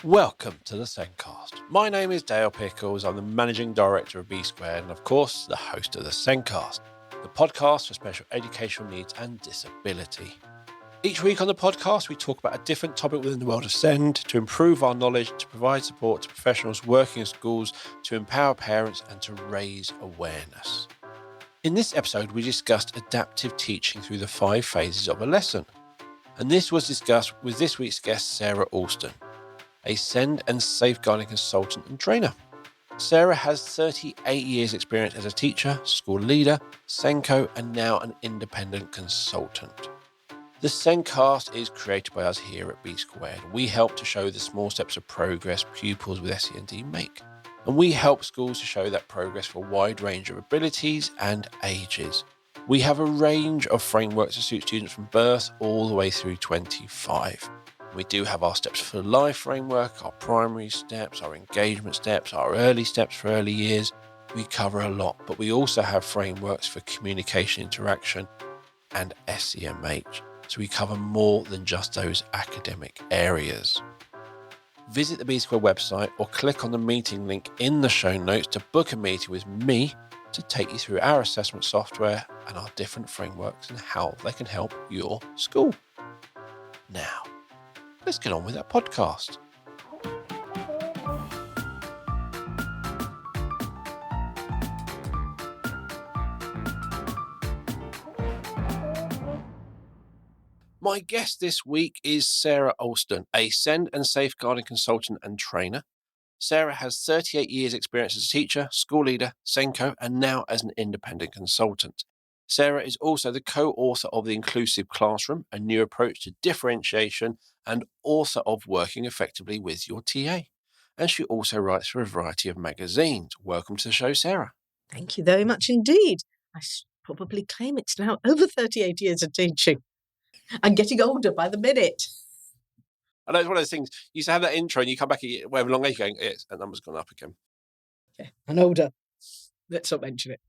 Welcome to the SENDcast. My name is Dale Pickles. I'm the Managing Director of B Squared and, of course, the host of the SENDcast, the podcast for special educational needs and disability. Each week on the podcast, we talk about a different topic within the world of SEND to improve our knowledge, to provide support to professionals working in schools, to empower parents and to raise awareness. In this episode, we discussed adaptive teaching through the 5 phases of a lesson. And this was discussed with this week's guest, Sara Alston, a SEND and safeguarding consultant and trainer. Sara has 38 years experience as a teacher, school leader, SENCO, and now an independent consultant. The SENDcast is created by us here at B Squared. We help to show the small steps of progress pupils with SEND make. And we help schools to show that progress for a wide range of abilities and ages. We have a range of frameworks to suit students from birth all the way through 25. We do have our Steps for Life framework, our primary steps, our engagement steps, our early steps for early years. We cover a lot, but we also have frameworks for communication interaction and SEMH. So we cover more than just those academic areas. Visit the B Square website or click on the meeting link in the show notes to book a meeting with me to take you through our assessment software and our different frameworks and how they can help your school. Now, let's get on with that podcast. My guest this week is Sara Alston, a SEND and safeguarding consultant and trainer. Sara has 38 years experience as a teacher, school leader, SENCO, and now as an independent consultant. Sara is also the co-author of The Inclusive Classroom, a new approach to differentiation, and author of Working Effectively with Your TA. And she also writes for a variety of magazines. Welcome to the show, Sara. Thank you very much indeed. I should probably claim it's now over 38 years of teaching. I'm getting older by the minute. I know it's one of those things, you used to have that intro and you come back whatever long age you're going, that number's gone up again. Yeah, and older. Let's not mention it.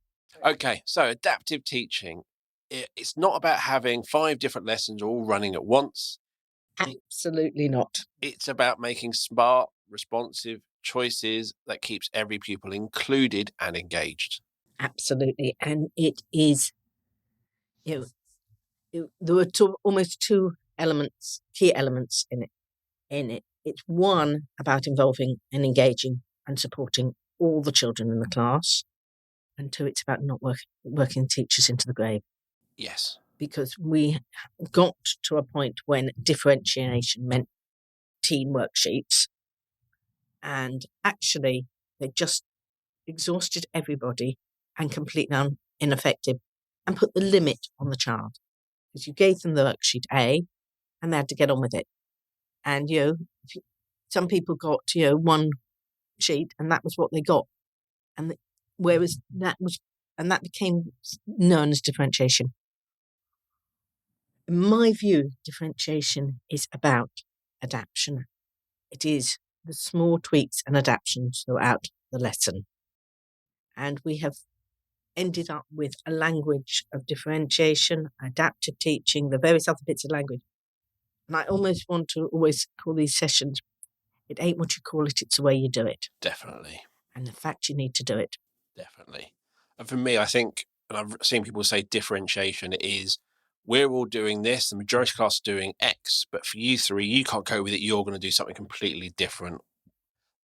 Okay, so adaptive teaching. It's not about having 5 different lessons all running at once. Absolutely not. It's about making smart, responsive choices that keeps every pupil included and engaged. Absolutely. And it is, there were almost 2 elements, key elements in it. It's one about involving and engaging and supporting all the children in the class. And 2, it's about not working teachers into the grave. Yes. Because we got to a point when differentiation meant team worksheets. And actually, they just exhausted everybody and completely ineffective and put the limit on the child. Because you gave them the worksheet A and they had to get on with it. And, some people got, 1 sheet and that was what they got. And whereas that became known as differentiation. In my view, differentiation is about adaptation. It is the small tweaks and adaptations throughout the lesson. And we have ended up with a language of differentiation, adaptive teaching, the various other bits of language. And I almost want to always call these sessions, it ain't what you call it, it's the way you do it. Definitely. And the fact you need to do it. Definitely. And for me, I think, and I've seen people say differentiation is, we're all doing this, the majority of class are doing X, but for you 3, you can't go with it, you're going to do something completely different.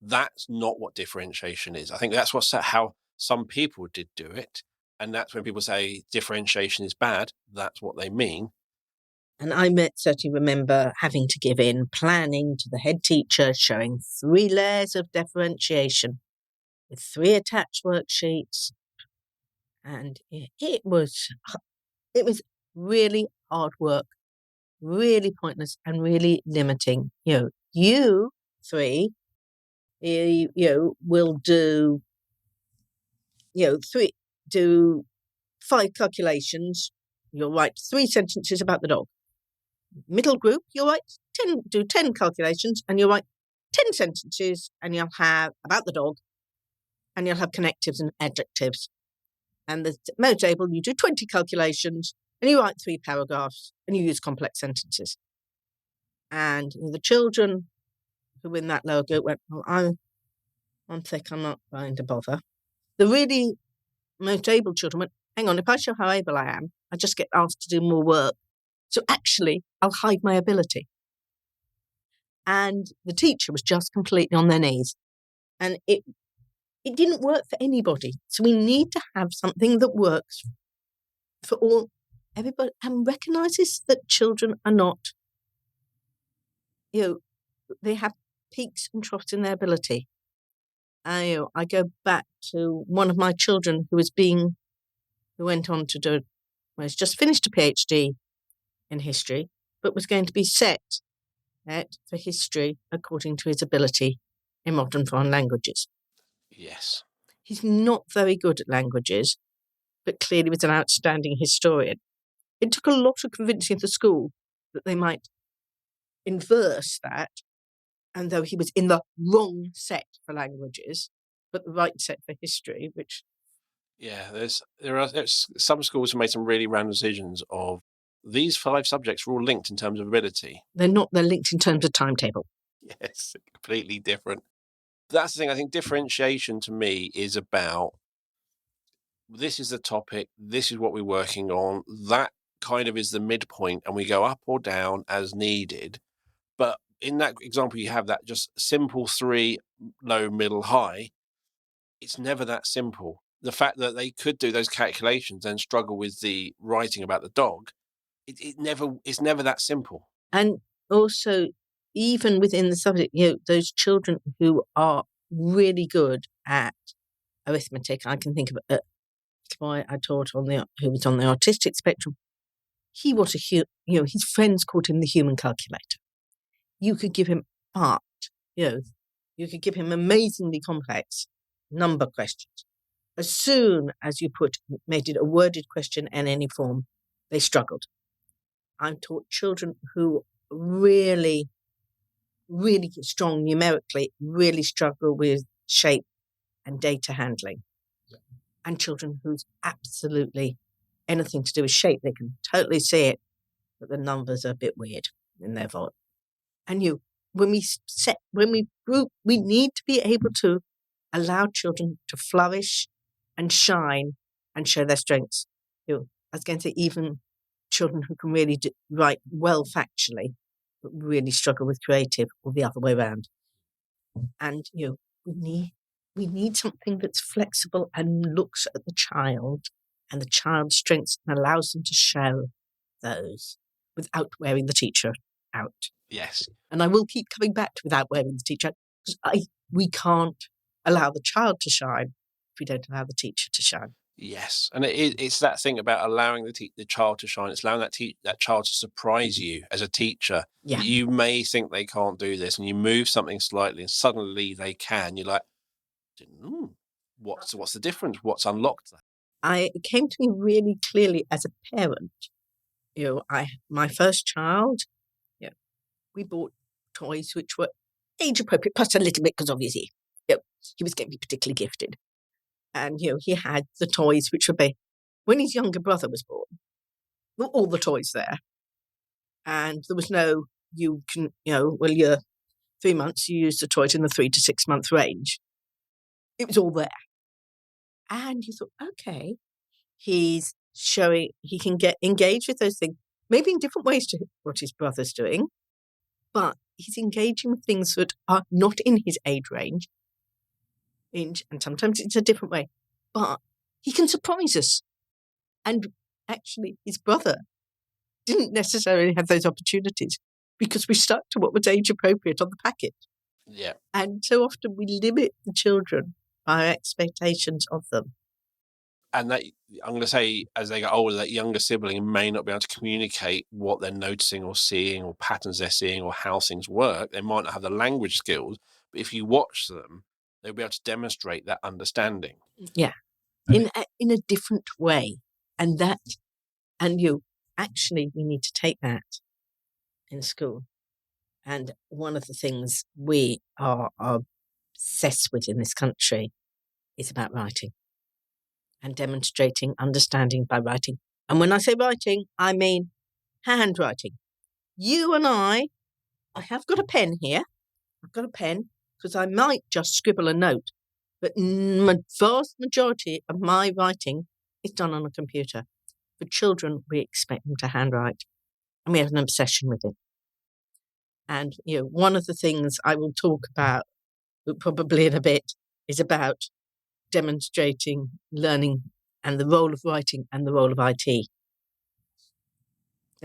That's not what differentiation is. I think that's how some people did do it. And that's when people say differentiation is bad, that's what they mean. And I certainly remember having to give in planning to the head teacher, showing 3 layers of differentiation with 3 attached worksheets. And it was really hard work, really pointless and really limiting. You 3, will do, 5 calculations. You'll write 3 sentences about the dog. Middle group, you'll write 10 calculations and you'll write 10 sentences and you'll have about the dog and you'll have connectives and adjectives. And the middle table, you do 20 calculations and you write 3 paragraphs and you use complex sentences. And the children who in that lower group went, well, I'm sick, I'm not going to bother. The really most able children went, hang on, if I show how able I am, I just get asked to do more work. So actually, I'll hide my ability. And the teacher was just completely on their knees. And it didn't work for anybody. So we need to have something that works for everybody, and recognises that children are not, they have peaks and troughs in their ability. I go back to one of my children who went on to do, well, he's just finished a PhD in history, but was going to be set for history according to his ability in modern foreign languages. Yes. He's not very good at languages, but clearly was an outstanding historian. It took a lot of convincing the school that they might inverse that, and though he was in the wrong set for languages, but the right set for history, which... Yeah, there's some schools have made some really random decisions of these 5 subjects are all linked in terms of ability. They're not, they're linked in terms of timetable. Yes, completely different. That's the thing. I think differentiation to me is about, this is the topic, this is what we're working on. That kind of is the midpoint, and we go up or down as needed. But in that example, you have that just simple 3, low, middle, high. It's never that simple. The fact that they could do those calculations and struggle with the writing about the dog, it's never that simple. And also, even within the subject, those children who are really good at arithmetic, I can think of a boy I taught who was on the autistic spectrum. He was his friends called him the human calculator. You could give him art, you could give him amazingly complex number questions. As soon as you made it a worded question in any form, they struggled. I've taught children who really, really strong numerically, really struggle with shape and data handling. Yeah. And children who's absolutely anything to do with shape, they can totally see it, but the numbers are a bit weird in their voice. And when we group, we need to be able to allow children to flourish and shine and show their strengths. I was going to say, even children who can really write well factually, but really struggle with creative, or the other way around. And we need something that's flexible and looks at the child and the child's strengths and allows them to show those without wearing the teacher out. Yes. And I will keep coming back to without wearing the teacher out, because we can't allow the child to shine if we don't allow the teacher to shine. Yes, and it's that thing about allowing the child to shine. It's allowing that child to surprise you as a teacher. Yeah. You may think they can't do this, and you move something slightly, and suddenly they can. You're like, what's the difference? What's unlocked that? It came to me really clearly as a parent. My first child, we bought toys which were age appropriate, plus a little bit because obviously, he was going to be particularly gifted. And, he had the toys which would be, when his younger brother was born, all the toys there. And there was no, you're 3 months, you use the toys in the 3 to 6 month range. It was all there. And you thought, okay, he's showing, he can get engaged with those things, maybe in different ways to what his brother's doing, but he's engaging with things that are not in his age range. And sometimes it's a different way, but he can surprise us. And actually, his brother didn't necessarily have those opportunities because we stuck to what was age appropriate on the packet. Yeah. And so often we limit the children by our expectations of them. And that, I'm going to say, as they get older, that younger sibling may not be able to communicate what they're noticing or seeing, or patterns they're seeing, or how things work. They might not have the language skills, but if you watch them, they'll be able to demonstrate that understanding. Yeah, in a different way. And actually, we need to take that in school. And one of the things we are obsessed with in this country is about writing and demonstrating understanding by writing. And when I say writing, I mean handwriting. You and I have got a pen here, I've got a pen because I might just scribble a note, but vast majority of my writing is done on a computer. For children, we expect them to handwrite, and we have an obsession with it. And, one of the things I will talk about probably in a bit is about demonstrating learning and the role of writing and the role of IT.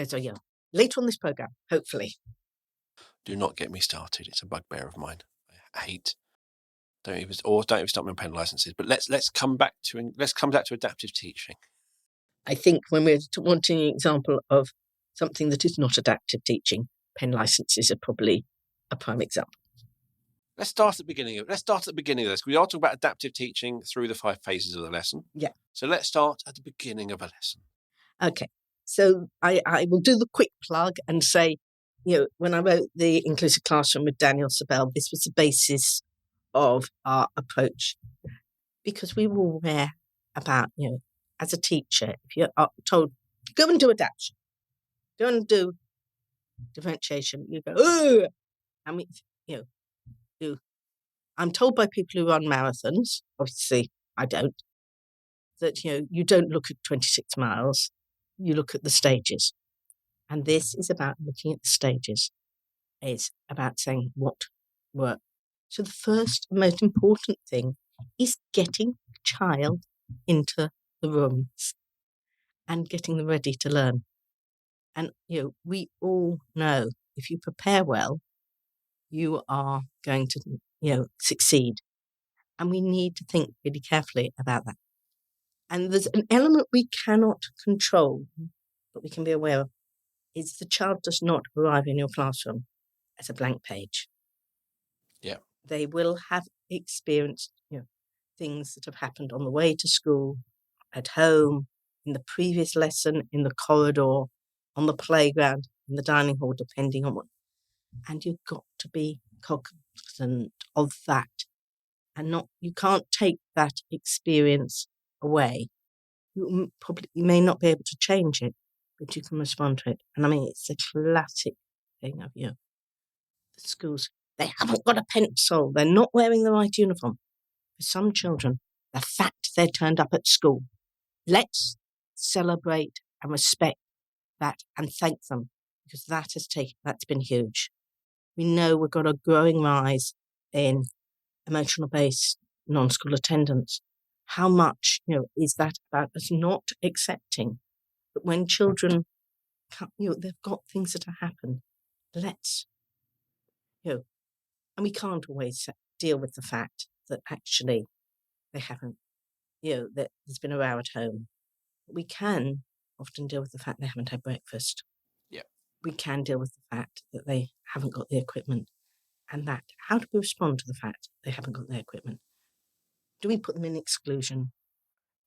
So, later on this programme, hopefully. Do not get me started. It's a bugbear of mine. I hate. Don't even start my pen licenses. But let's come back to adaptive teaching. I think when we're wanting an example of something that is not adaptive teaching, pen licenses are probably a prime example. Let's start at the beginning of this. We are talking about adaptive teaching through the 5 phases of the lesson. Yeah. So let's start at the beginning of a lesson. Okay. So I will do the quick plug and say, when I wrote the Inclusive Classroom with Daniel Sabel, this was the basis of our approach, because we were aware about, as a teacher, if you're told, go and do adaptation, go and do differentiation, you go, oh, and I'm told by people who run marathons, obviously I don't, that, you don't look at 26 miles, you look at the stages. And this is about looking at the stages. It's about saying what worked. So the first most important thing is getting the child into the rooms and getting them ready to learn. And, we all know if you prepare well, you are going to, succeed. And we need to think really carefully about that. And there's an element we cannot control, but we can be aware of, is the child does not arrive in your classroom as a blank page. Yeah. They will have experienced, things that have happened on the way to school, at home, in the previous lesson, in the corridor, on the playground, in the dining hall, depending on what. And you've got to be cognizant of that. And you can't take that experience away. You may not be able to change it, but you can respond to it. And I mean, it's a classic thing of, the schools, they haven't got a pencil. They're not wearing the right uniform. For some children, the fact they turned up at school, let's celebrate and respect that and thank them, because that's been huge. We know we've got a growing rise in emotional-based non-school attendance. How much, is that about us not accepting that when children, they've got things that have happened. Let's, and we can't always deal with the fact that actually they haven't, that there's been a row at home. We can often deal with the fact they haven't had breakfast. Yeah. We can deal with the fact that they haven't got the equipment. And that, how do we respond to the fact they haven't got their equipment? Do we put them in exclusion?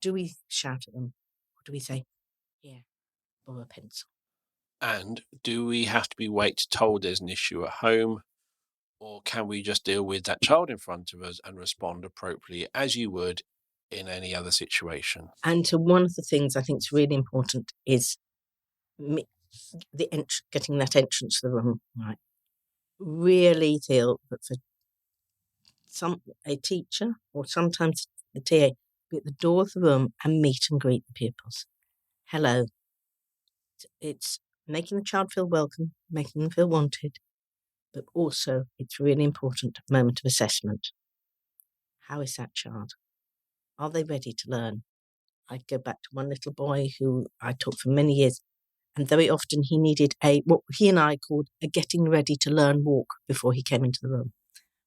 Do we shout at them? Or do we say, here, borrow a pencil? And do we have to be told there's an issue at home? Or can we just deal with that child in front of us and respond appropriately as you would in any other situation? And so one of the things I think is really important is getting that entrance to the room right. Really feel that for a teacher or sometimes the TA be at the door of the room and meet and greet the pupils. Hello. It's making the child feel welcome, making them feel wanted, but also it's really important moment of assessment. How is that child? Are they ready to learn? I go back to one little boy who I taught for many years, and very often he needed what he and I called a getting ready to learn walk before he came into the room,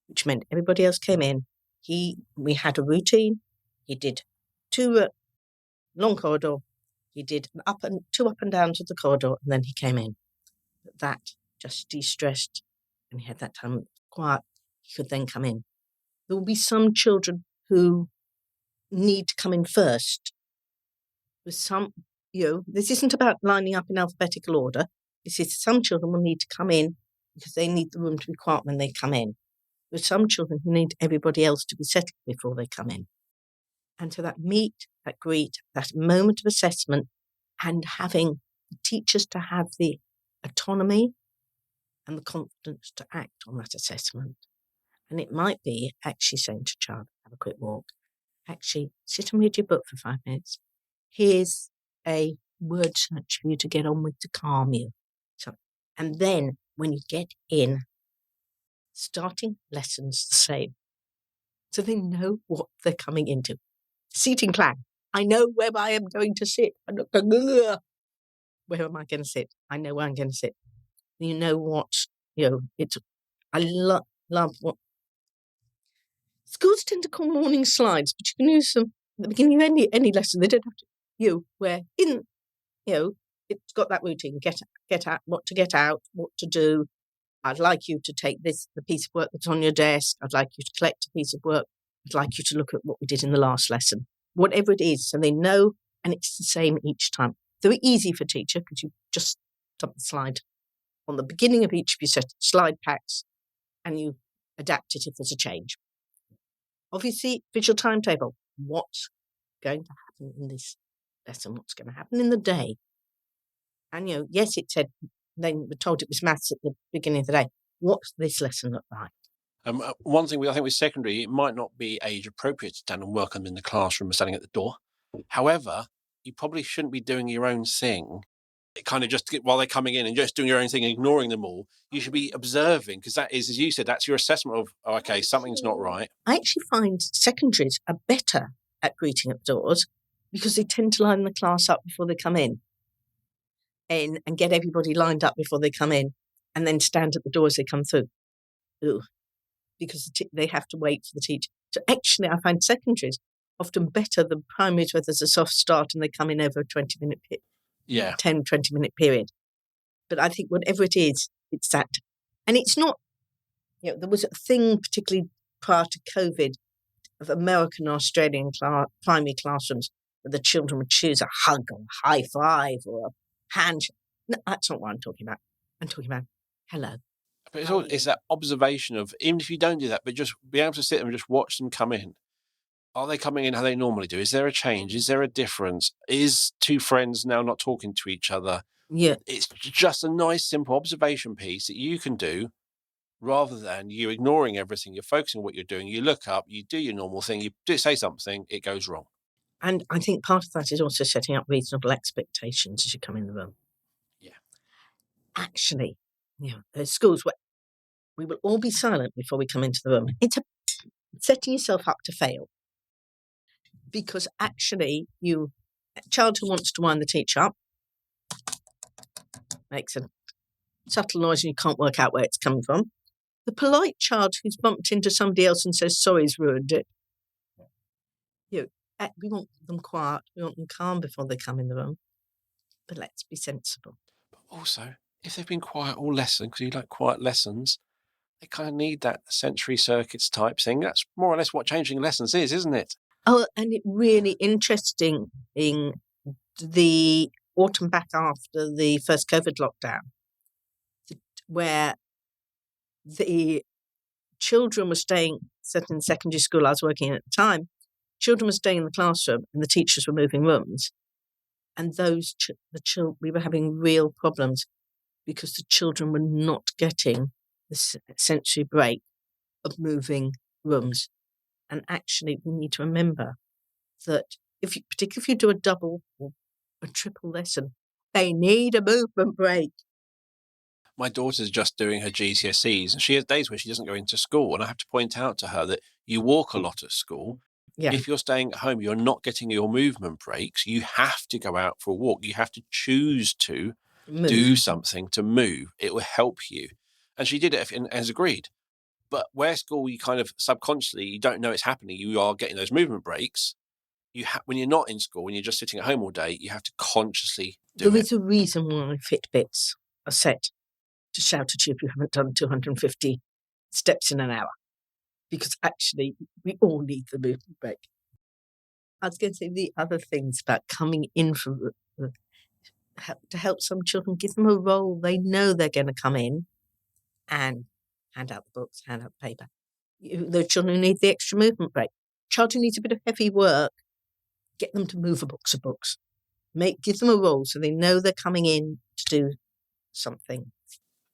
which meant everybody else came in. We had a routine. He did 2 long corridor. He did 2 up and downs of the corridor, and then he came in. But that just de-stressed, and he had that time quiet. He could then come in. There will be some children who need to come in first. With some, this isn't about lining up in alphabetical order. This is some children will need to come in because they need the room to be quiet when they come in. There's some children who need everybody else to be settled before they come in. And so that meet, that greet, that moment of assessment, and having the teachers to have the autonomy and the confidence to act on that assessment And it might be actually saying to a child, have a quick walk. Actually, sit and read your book for 5 minutes. Here's a word search for you to get on with to calm you. So, and then when you get in, starting lessons the same. So they know what they're coming into. Seating plan. I know where I am going to sit. I'm not going, ugh. Where am I going to sit? I know where I'm going to sit. You know what, I love what schools tend to call morning slides, but you can use them at the beginning of any lesson. They don't have to, where in, it's got that routine, get out, what to get out, what to do. I'd like you to take the piece of work that's on your desk. I'd like you to collect a piece of work. I'd like you to look at what we did in the last lesson. Whatever it is, so they know, and it's the same each time. Very easy for teacher, because you just dump the slide on the beginning of each of your set of slide packs, and you adapt it if there's a change. Obviously, visual timetable. What's going to happen in this lesson? What's going to happen in the day? And, yes, it said, they were told it was maths at the beginning of the day. What's this lesson look like? One thing I think with secondary, it might not be age appropriate to stand and work them in the classroom or standing at the door. However, you probably shouldn't be doing your own thing. It kind of just while they're coming in and just doing your own thing and ignoring them all. You should be observing, because that is, as you said, that's your assessment of, okay, something's not right. I actually find secondaries are better at greeting at doors because they tend to line the class up before they come in and get everybody lined up before they come in, and then stand at the door as they come through. Ooh, because they have to wait for the teacher. So actually, I find secondaries often better than primaries where there's a soft start and they come in over a 20-minute 20-minute period. But I think whatever it is, it's that. And it's not, there was a thing, particularly prior to COVID, of American and Australian primary classrooms where the children would choose a hug or a high five or a handshake. No, that's not what I'm talking about. I'm talking about hello. But it's that observation of, even if you don't do that, but just be able to sit there and just watch them come in. Are they coming in how they normally do? Is there a change? Is there a difference? Is two friends now not talking to each other? Yeah. It's just a nice, simple observation piece that you can do rather than you ignoring everything. You're focusing on what you're doing. You look up, you do your normal thing, you do say something, it goes wrong. And I think part of that is also setting up reasonable expectations as you come in the room. Yeah. Actually, there's schools where we will all be silent before we come into the room. It's setting yourself up to fail. Because actually, a child who wants to wind the teacher up makes a subtle noise and you can't work out where it's coming from. The polite child who's bumped into somebody else and says, sorry's ruined it. We want them quiet. We want them calm before they come in the room. But let's be sensible. But also, if they've been quiet all lesson, because you like quiet lessons, they kind of need that sensory circuits type thing. That's more or less what changing lessons is, isn't it? Oh, and it really interesting in the autumn back after the first COVID lockdown, where the children were staying, certainly in secondary school I was working in at the time, children were staying in the classroom and the teachers were moving rooms. And we were having real problems because the children were not getting the sensory break of moving rooms. And actually, we need to remember that particularly if you do a double or a triple lesson, they need a movement break. My daughter's just doing her GCSEs, and she has days where she doesn't go into school. And I have to point out to her that you walk a lot at school. Yeah. If you're staying at home, you're not getting your movement breaks. You have to go out for a walk. You have to choose to do something to move. It will help you. And she did it and has agreed. But where school, you kind of subconsciously, you don't know it's happening. You are getting those movement breaks. When you're not in school, when you're just sitting at home all day, you have to consciously do it. There is a reason why Fitbits are set to shout at you if you haven't done 250 steps in an hour. Because actually, we all need the movement break. I was going to say the other things about coming in to help some children, give them a role. They know they're going to come in and hand out the books, hand out the paper. The children who need the extra movement break. Child who needs a bit of heavy work, get them to move a box of books. Give them a role so they know they're coming in to do something.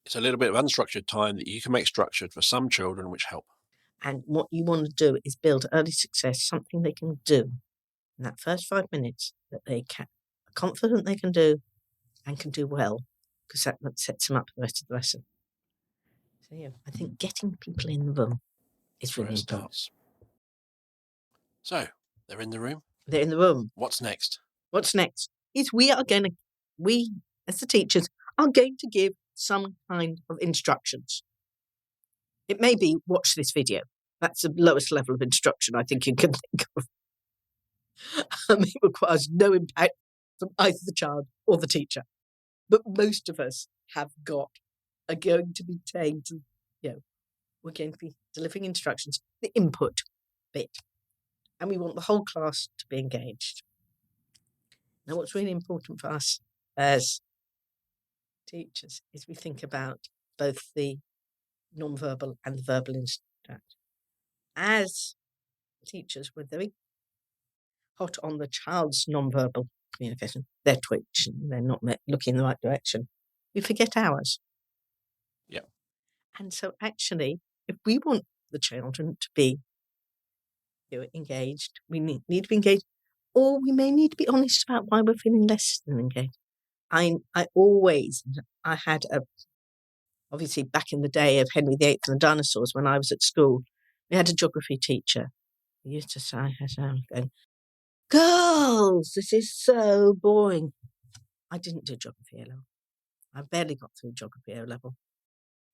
It's a little bit of unstructured time that you can make structured for some children, which help. And what you want to do is build early success, something they can do in that first 5 minutes that they are confident they can do and can do well, because that sets them up for the rest of the lesson. So, I think getting people in the room is really important. Starts. So, they're in the room. They're in the room. What's next? What's next is we, as the teachers, are going to give some kind of instructions. It may be watch this video. That's the lowest level of instruction I think you can think of. It requires no impact from either the child or the teacher. But most of us are going to be saying to, we're going to be delivering instructions, the input bit. And we want the whole class to be engaged. Now, what's really important for us as teachers is we think about both the non-verbal and the verbal instruction. As teachers, we're very hot on the child's non-verbal communication. They're twitching, they're not looking in the right direction. We forget ours. Yeah. And so actually, if we want the children to be engaged, we need to be engaged, or we may need to be honest about why we're feeling less than engaged. I had obviously back in the day of Henry VIII and the dinosaurs, when I was at school, we had a geography teacher who used to say, going, "Girls, this is so boring." I didn't do geography A level. I barely got through geography A level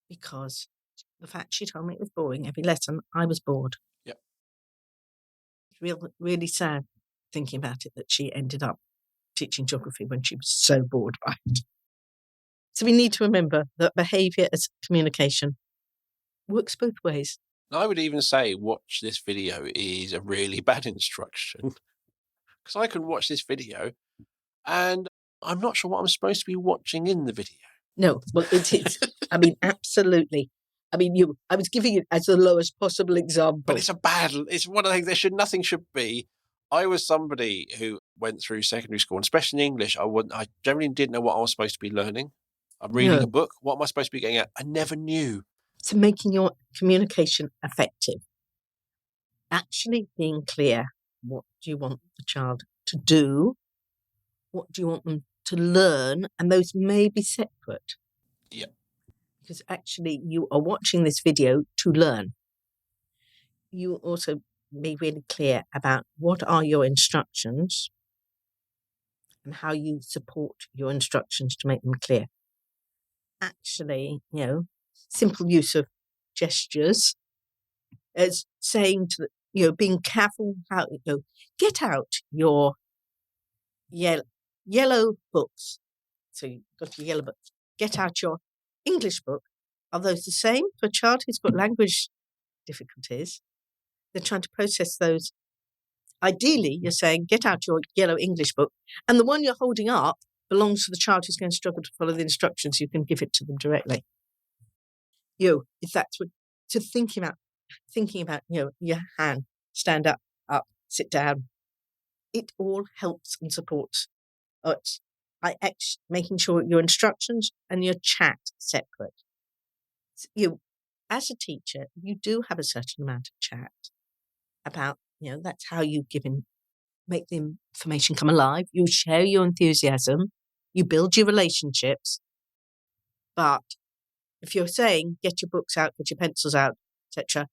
because the fact she told me it was boring every lesson, I was bored. Yep. It's really sad thinking about it that she ended up teaching geography when she was so bored by it. So we need to remember that behaviour as communication works both ways. I would even say watch this video is a really bad instruction, because I can watch this video and I'm not sure what I'm supposed to be watching in the video. No, well, it is. I mean, absolutely. I mean, I was giving it as the lowest possible example. But it's it's one of the things nothing should be. I was somebody who went through secondary school, and especially in English, I generally didn't know what I was supposed to be learning. I'm reading a book. What am I supposed to be getting at? I never knew. So making your communication effective. Actually being clear, what do you want the child to do? What do you want them to learn? And those may be separate. Yeah. Because actually you are watching this video to learn. You also be really clear about what are your instructions and how you support your instructions to make them clear. Actually, simple use of gestures as saying to being careful how get out your yellow books. So you've got your yellow books. Get out your English book. Are those the same for a child who's got language difficulties? They're trying to process those. Ideally, you're saying get out your yellow English book, and the one you're holding up belongs to the child who's going to struggle to follow the instructions. You can give it to them directly. If that's what. So thinking about your hand, stand up, sit down. It all helps and supports. Making sure your instructions and your chat separate. So as a teacher, you do have a certain amount of chat about, that's how you make the information come alive. You share your enthusiasm. You build your relationships. But if you're saying, get your books out, get your pencils out, etc.,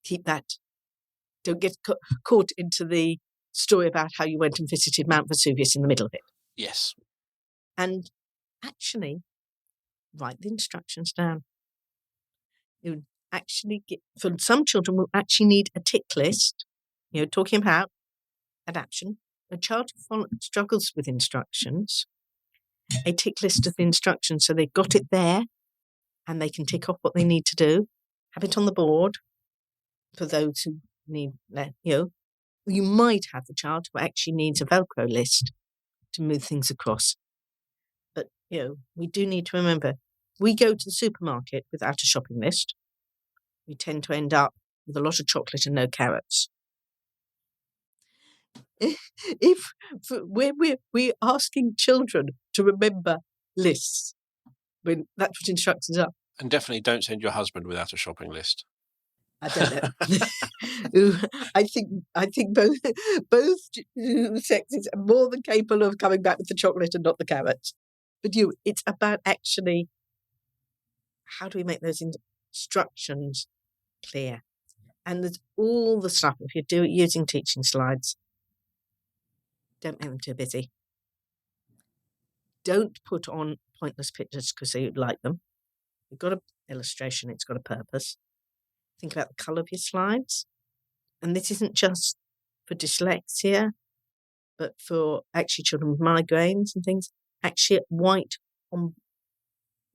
keep that. Don't get caught into the story about how you went and visited Mount Vesuvius in the middle of it. Yes. And actually, write the instructions down. You actually for some children will actually need a tick list, talking about adaptation. A child who struggles with instructions, a tick list of the instructions so they've got it there and they can tick off what they need to do. Have it on the board for those who need, you might have the child who actually needs a Velcro list to move things across. But, we do need to remember, we go to the supermarket without a shopping list. We tend to end up with a lot of chocolate and no carrots. If we're asking children to remember lists, when that's what instructions are. And definitely don't send your husband without a shopping list. I don't know. I think both sexes are more than capable of coming back with the chocolate and not the carrots. But it's about actually how do we make those instructions clear? And there's all the stuff. If you're using teaching slides, don't make them too busy. Don't put on pointless pictures because you like them. You've got an illustration, it's got a purpose. Think about the colour of your slides. And this isn't just for dyslexia, but for actually children with migraines and things. Actually, white on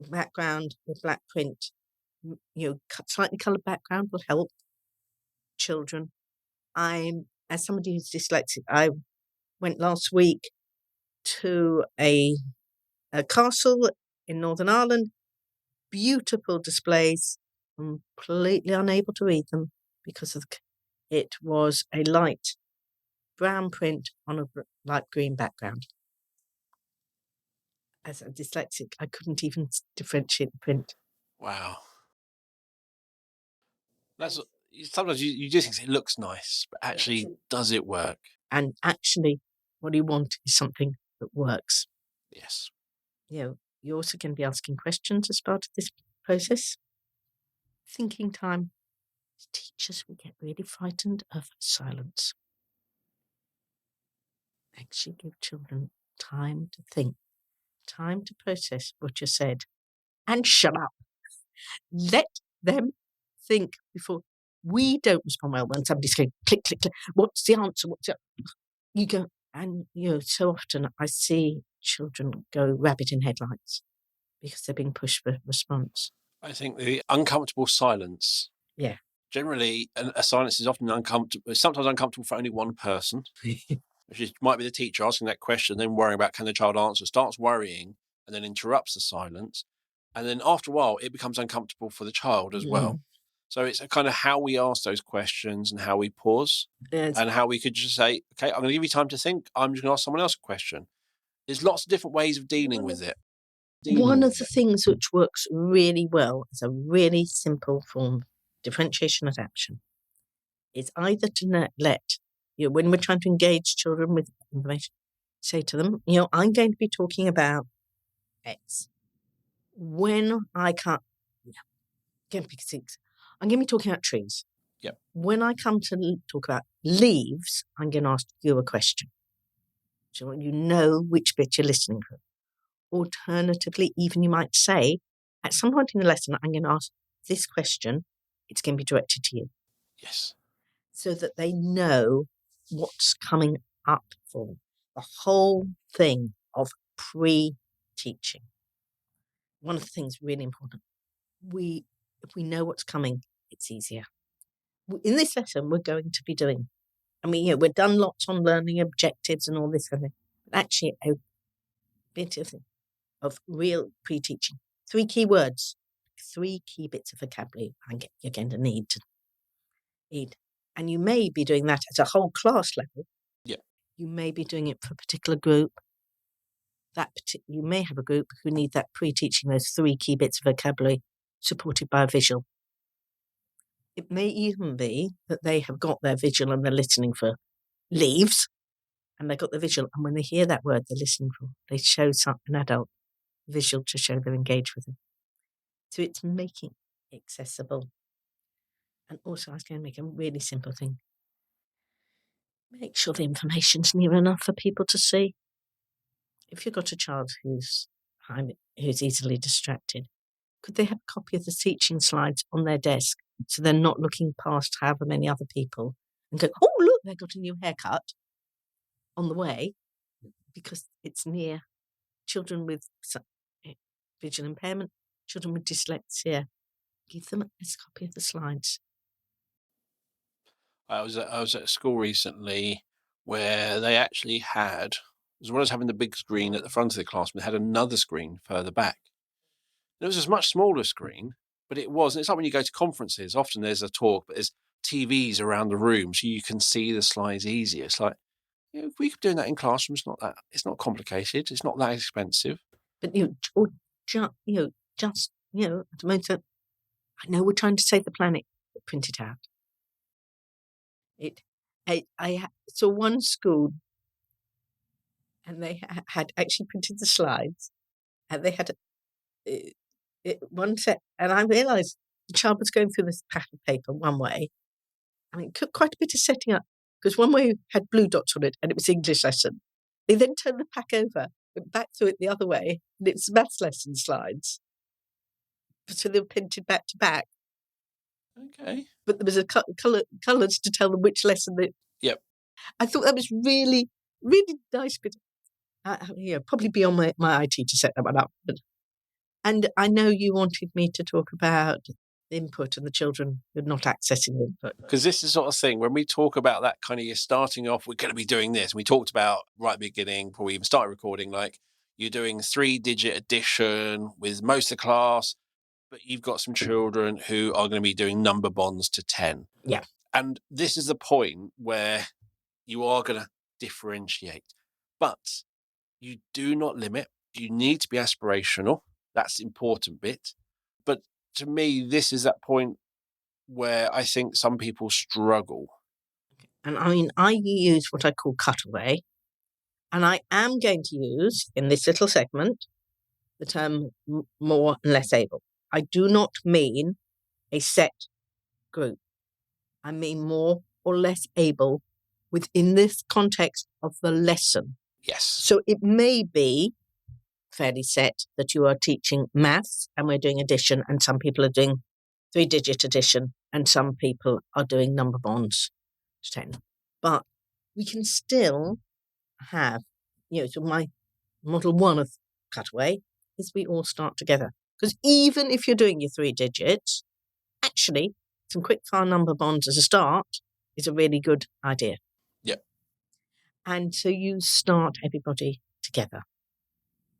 background with black print, slightly coloured background will help children. As somebody who's dyslexic, I went last week to a castle in Northern Ireland. Beautiful displays. Completely unable to read them because it was a light brown print on a light green background. As a dyslexic, I couldn't even differentiate the print. Wow. Sometimes you do think it looks nice, but actually, does it work? And actually, what you want is something that works. Yes. You're also going to be asking questions as part of this process. Thinking time. As teachers, we get really frightened of silence. Actually give children time to think, time to process what you said, and shut up. Let them think before. We don't respond well when somebody's going click, click, click. What's the answer? You go, and so often I see children go rabbit in headlights because they're being pushed for response. I think the uncomfortable silence. Yeah. Generally, a silence is often uncomfortable. Sometimes uncomfortable for only one person, which might be the teacher asking that question, then worrying about can the child answer, starts worrying, and then interrupts the silence. And then after a while, it becomes uncomfortable for the child as well. So it's a kind of how we ask those questions and how we pause, and how we could just say, okay, I'm going to give you time to think. I'm just going to ask someone else a question. There's lots of different ways of dealing with it. One of the things which works really well is a really simple form of differentiation adaptation. Is either to let, when we're trying to engage children with information, say to them, I'm going to be talking about X. When I can't, I'm going to be talking about trees. Yep. When I come to talk about leaves, I'm going to ask you a question. So you know which bit you're listening to. Alternatively, even you might say, at some point in the lesson, I'm going to ask this question. It's going to be directed to you. Yes. So that they know what's coming up for them. The whole thing of pre-teaching. One of the things really important. If we know what's coming, it's easier. In this lesson, we're going to be doing, we've done lots on learning objectives and all this kind of thing, but actually a bit of real pre-teaching. 3 key words, 3 key bits of vocabulary you're going to need. And you may be doing that at a whole class level. Yeah. You may be doing it for a particular group. You may have a group who need that pre-teaching, those 3 key bits of vocabulary supported by a visual. It may even be that they have got their visual and they're listening for leaves, and they've got the visual, and when they hear that word they're listening for, they show an adult visual to show they're engaged with them. So it's making it accessible. And also I was going to make a really simple thing. Make sure the information's near enough for people to see. If you've got a child who's easily distracted, could they have a copy of the teaching slides on their desk so they're not looking past however many other people and go, oh, look, they've got a new haircut on the way, because it's near children with visual impairment, children with dyslexia. Give them a copy of the slides. I was at a school recently where they actually had, as well as having the big screen at the front of the classroom, they had another screen further back. And it was a much smaller screen, but it was. And it's like when you go to conferences, often there's a talk, but there's TVs around the room, so you can see the slides easier. It's like, if we could be doing that in classrooms, it's not complicated. It's not that expensive. But at the moment, I know we're trying to save the planet. But print it out. I saw one school, and they had actually printed the slides, and they had one set, and I realised the child was going through this pack of paper one way. I mean, it took quite a bit of setting up, because one way had blue dots on it, and it was English lesson. They then turned the pack over, went back through it the other way, and it's maths lesson slides. So they were printed back to back. Okay. But there was a colours to tell them which lesson. Yep. I thought that was really, really nice. But probably beyond my IT to set that one up. And I know you wanted me to talk about input and the children who are not accessing input. Because this is the sort of thing, when we talk about that kind of, you're starting off, we're going to be doing this. We talked about right at the beginning, before we even started recording, like you're doing 3-digit addition with most of the class, but you've got some children who are going to be doing number bonds to 10. Yeah. And this is the point where you are going to differentiate. But you do not limit. You need to be aspirational. That's the important bit. But to me, this is that point where I think some people struggle. And I mean, I use what I call cutaway. And I am going to use, in this little segment, the term more and less able. I do not mean a set group. I mean more or less able within this context of the lesson. Yes. So it may be fairly set that you are teaching maths and we're doing addition, and some people are doing 3-digit addition and some people are doing number bonds to 10. But we can still have, so my model 1 of cutaway is we all start together. Because even if you're doing your 3 digits, actually, some quick fire number bonds as a start is a really good idea. Yep. And so you start everybody together.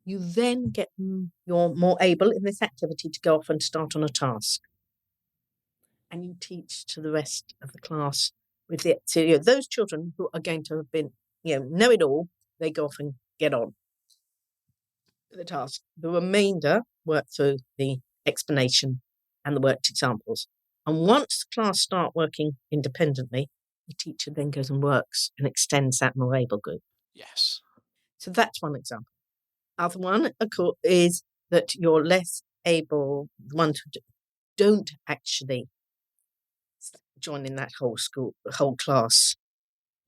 You then get you're more able in this activity to go off and start on a task. And you teach to the rest of the class with it. So those children who are going to have been, know it all, they go off and get on with the task. The remainder work through the explanation and the worked examples. And once the class start working independently, the teacher then goes and works and extends that more able group. Yes. So that's one example. Other one, of course, is that you're less able, the ones who don't actually join in that whole class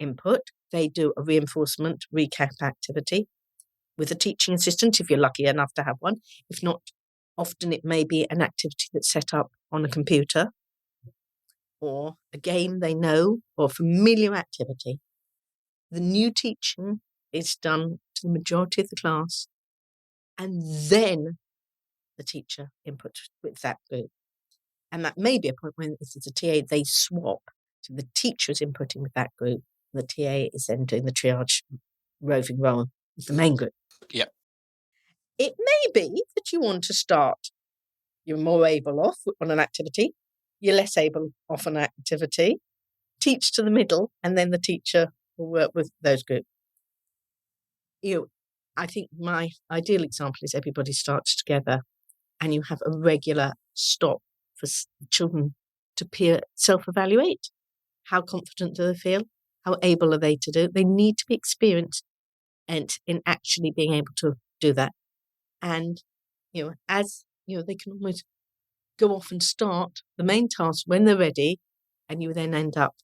input. They do a reinforcement recap activity with a teaching assistant, if you're lucky enough to have one. If not, often it may be an activity that's set up on a computer or a game they know or a familiar activity. The new teaching is done to the majority of the class, and then the teacher inputs with that group. And that may be a point when this is a TA, they swap. So the teacher is inputting with that group, and the TA is then doing the triage roving role with the main group. Yep. It may be that you want to start, you're more able off on an activity, you're less able off an activity, teach to the middle, and then the teacher will work with those groups. I think my ideal example is everybody starts together and you have a regular stop for children to self-evaluate. How confident do they feel? How able are they to do it? They need to be experienced and in actually being able to do that. And, as, they can almost go off and start the main task when they're ready, and you then end up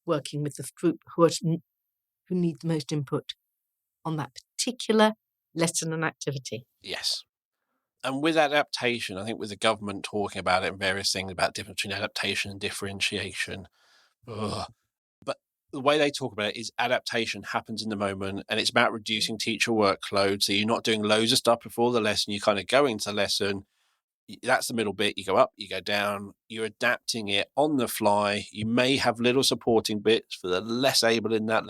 working with the group who need the most input on that particular lesson and activity. Yes. And with adaptation, I think with the government talking about it and various things about difference between adaptation and differentiation, but the way they talk about it is adaptation happens in the moment, and it's about reducing teacher workload. So you're not doing loads of stuff before the lesson. You kind of go into the lesson. That's the middle bit. You go up, you go down. You're adapting it on the fly. You may have little supporting bits for the less able in that.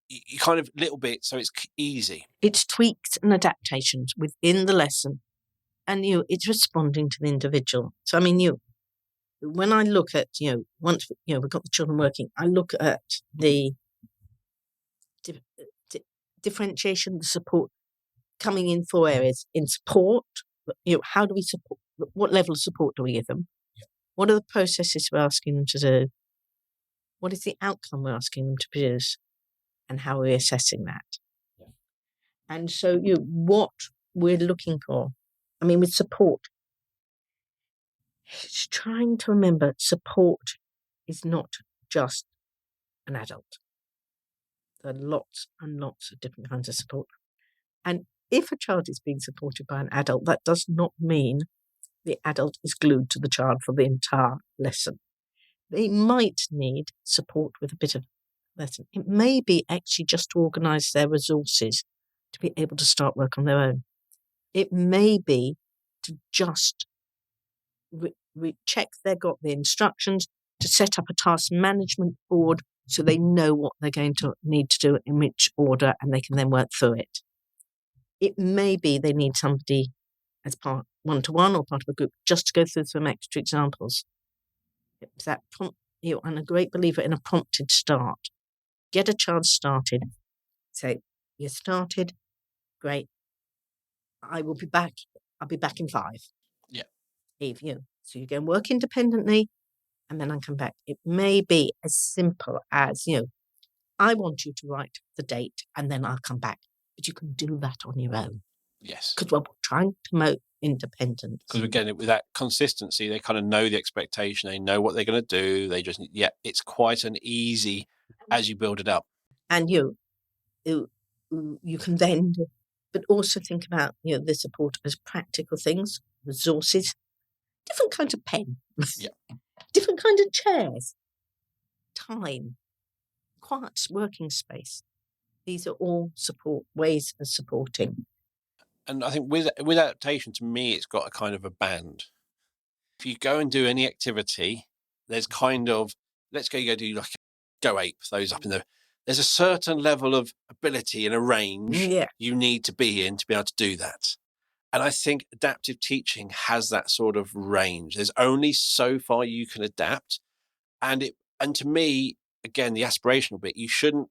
You kind of little bit, so it's easy. It's tweaks and adaptations within the lesson, and it's responding to the individual. So I mean, when I look at once we've got the children working, I look at the differentiation, the support coming in 4 areas. In support, how do we support? What level of support do we give them? What are the processes we're asking them to do? What is the outcome we're asking them to produce? And how are we assessing that? Yeah. And so, what we're looking for, with support, it's trying to remember support is not just an adult. There are lots and lots of different kinds of support. And if a child is being supported by an adult, that does not mean the adult is glued to the child for the entire lesson. They might need support with a bit of lesson. It may be actually just to organise their resources to be able to start work on their own. It may be to just check they've got the instructions, to set up a task management board so they know what they're going to need to do in which order and they can then work through it. It may be they need somebody as part one-to-one or part of a group just to go through some extra examples. It's that prompt, I'm a great believer in a prompted start. Get a child started. Say, you started, great. I will be back. I'll be back in 5. Yeah. So you go and work independently and then I come back. It may be as simple as, I want you to write the date and then I'll come back. But you can do that on your own. Yes. Because we're trying to promote independence. Because again, with that consistency, they kind of know the expectation. They know what they're going to do. They just, it's quite an easy as you build it up. And you can then, but also think about, the support as practical things, resources, different kinds of pen, different kinds of chairs, time, quiet working space. These are all ways of supporting. And I think with adaptation, to me, it's got a kind of a band. If you go and do any activity, there's kind of, let's go do like Go Ape, those up in there. There's a certain level of ability and a range you need to be in to be able to do that. And I think adaptive teaching has that sort of range. There's only so far you can adapt. And to me, again, the aspirational bit, you shouldn't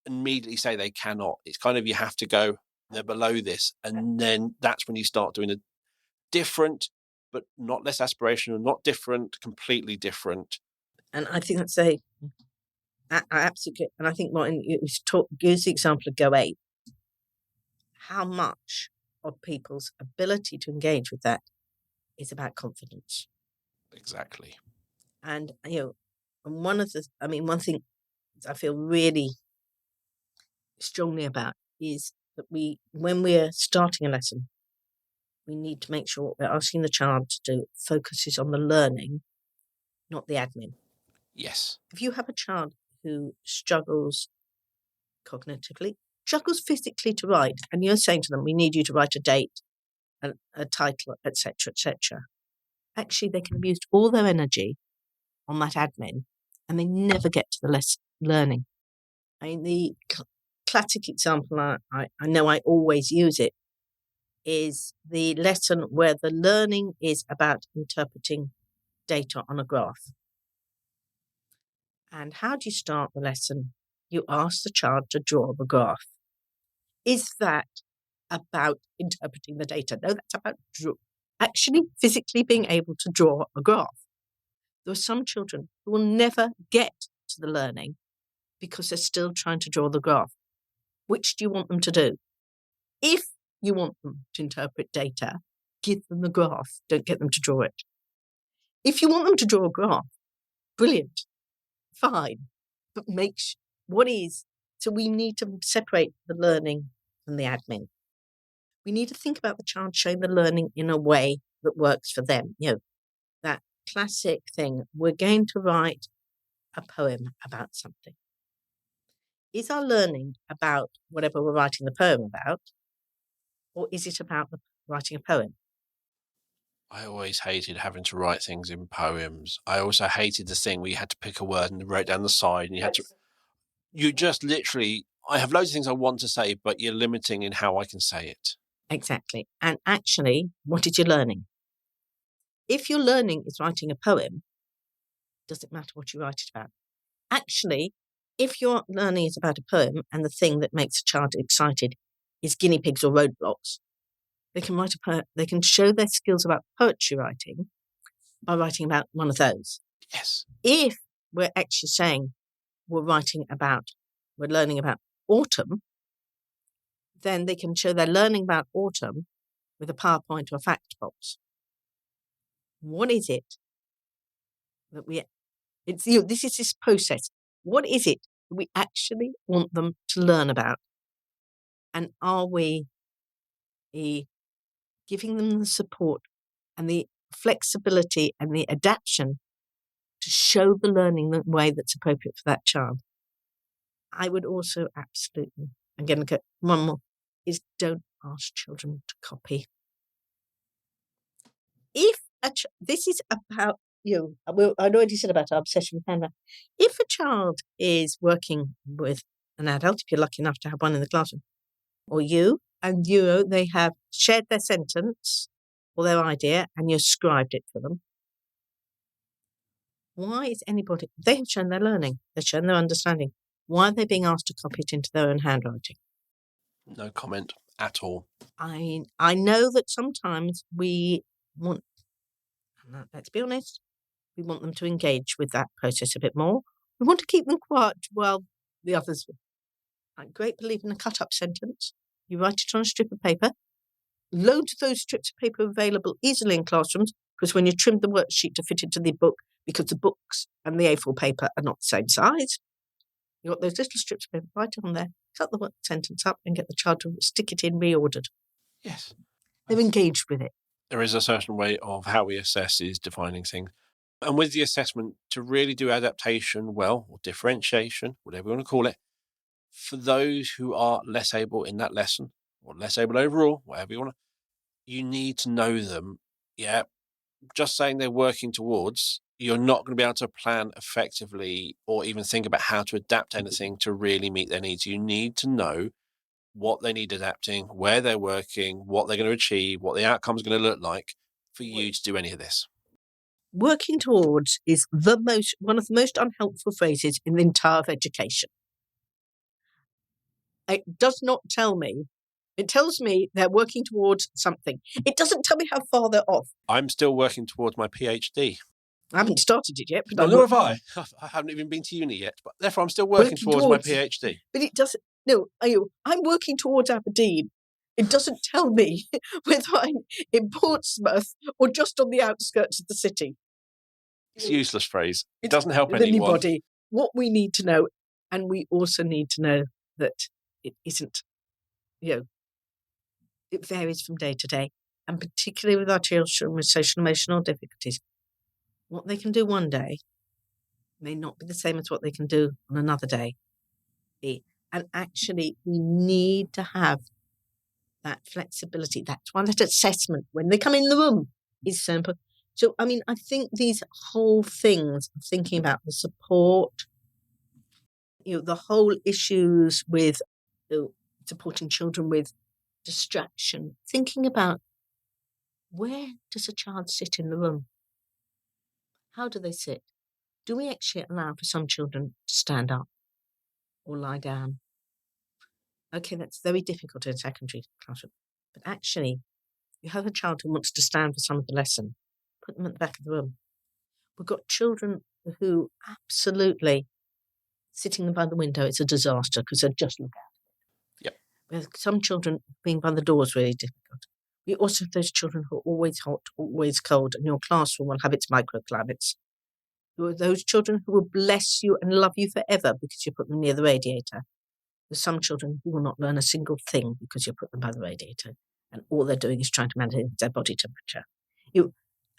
immediately say they cannot. It's kind of, you have to go, they're below this. And then that's when you start doing a different, but not less aspirational, not different, completely different. And I think that's I absolutely, and I think Martin use the example of Go Ape. How much of people's ability to engage with that is about confidence. Exactly. And, and one thing I feel really strongly about is that when we're starting a lesson, we need to make sure what we're asking the child to do focuses on the learning, not the admin. Yes. If you have a child who struggles cognitively, struggles physically to write, and you're saying to them, we need you to write a date, a title, etc., etc., actually they can have used all their energy on that admin and they never get to the learning. The classic example, I know I always use it, is the lesson where the learning is about interpreting data on a graph. And how do you start the lesson? You ask the child to draw the graph. Is that about interpreting the data? No, that's about actually physically being able to draw a graph. There are some children who will never get to the learning because they're still trying to draw the graph. Which do you want them to do? If you want them to interpret data, give them the graph. Don't get them to draw it. If you want them to draw a graph, brilliant, fine. But so we need to separate the learning from the admin. We need to think about the child showing the learning in a way that works for them. That classic thing, we're going to write a poem about something. Is our learning about whatever we're writing the poem about, or is it about writing a poem? I always hated having to write things in poems. I also hated the thing where you had to pick a word and write down the side, and you just literally, I have loads of things I want to say, but you're limiting in how I can say it. Exactly. And actually, what is your learning? If your learning is writing a poem, does it matter what you write it about? Actually, if your learning is about a poem and the thing that makes a child excited is guinea pigs or roadblocks, they can write they can show their skills about poetry writing, are writing about one of those. Yes. If we're actually saying we're learning about autumn, then they can show they're learning about autumn with a PowerPoint or a fact box. What is it that this is this process. What is it that we actually want them to learn about? And are we giving them the support and the flexibility and the adaptation to show the learning the way that's appropriate for that child? I would also absolutely, I'm going to go one more, is don't ask children to copy. This is about I'd already said about our obsession with handwriting. If a child is working with an adult, if you're lucky enough to have one in the classroom, or they have shared their sentence or their idea and you scribed it for them, why is they have shown their learning, they've shown their understanding. Why are they being asked to copy it into their own handwriting? No comment at all. I know that sometimes we want, let's be honest, we want them to engage with that process a bit more. We want to keep them quiet while the others. I'm a great believer in a cut-up sentence. You write it on a strip of paper. Loads of those strips of paper are available easily in classrooms, because when you trim the worksheet to fit into the book, because the books and the A4 paper are not the same size, you've got those little strips of paper, write it on there, cut the sentence up and get the child to stick it in reordered. Yes. They're engaged with it. There is a certain way of how we assess is defining things. And with the assessment, to really do adaptation well, or differentiation, whatever you want to call it, for those who are less able in that lesson, or less able overall, whatever you want to, you need to know them. Yeah, just saying they're working towards, you're not going to be able to plan effectively or even think about how to adapt anything to really meet their needs. You need to know what they need adapting, where they're working, what they're going to achieve, what the outcome is going to look like for you to do any of this. Working towards is one of the most unhelpful phrases in the entire of education. It does not tell me. It tells me they're working towards something. It doesn't tell me how far they're off. I'm still working towards my PhD. I haven't started it yet. But nor have I. I haven't even been to uni yet, but therefore I'm still working towards my PhD. But it doesn't. No, I'm working towards Aberdeen. It doesn't tell me whether I'm in Portsmouth or just on the outskirts of the city. It's a useless phrase. It doesn't help anyone. Anybody. What we need to know, and we also need to know that it isn't, it varies from day to day, and particularly with our children with social emotional difficulties. What they can do one day may not be the same as what they can do on another day. And actually, we need to have that flexibility. That's why that assessment, when they come in the room, is so important. So, I think these whole things of thinking about the support, the whole issues with supporting children with distraction, thinking about where does a child sit in the room? How do they sit? Do we actually allow for some children to stand up or lie down? Okay, that's very difficult in a secondary classroom. But actually, you have a child who wants to stand for some of the lesson, put them at the back of the room. We've got children who absolutely sitting by the window, it's a disaster because they just look out. Yep. We have some children being by the door is really difficult. We also have those children who are always hot, always cold, and your classroom will have its microclimates. There are those children who will bless you and love you forever because you put them near the radiator. There's some children who will not learn a single thing because you put them by the radiator, and all they're doing is trying to manage their body temperature.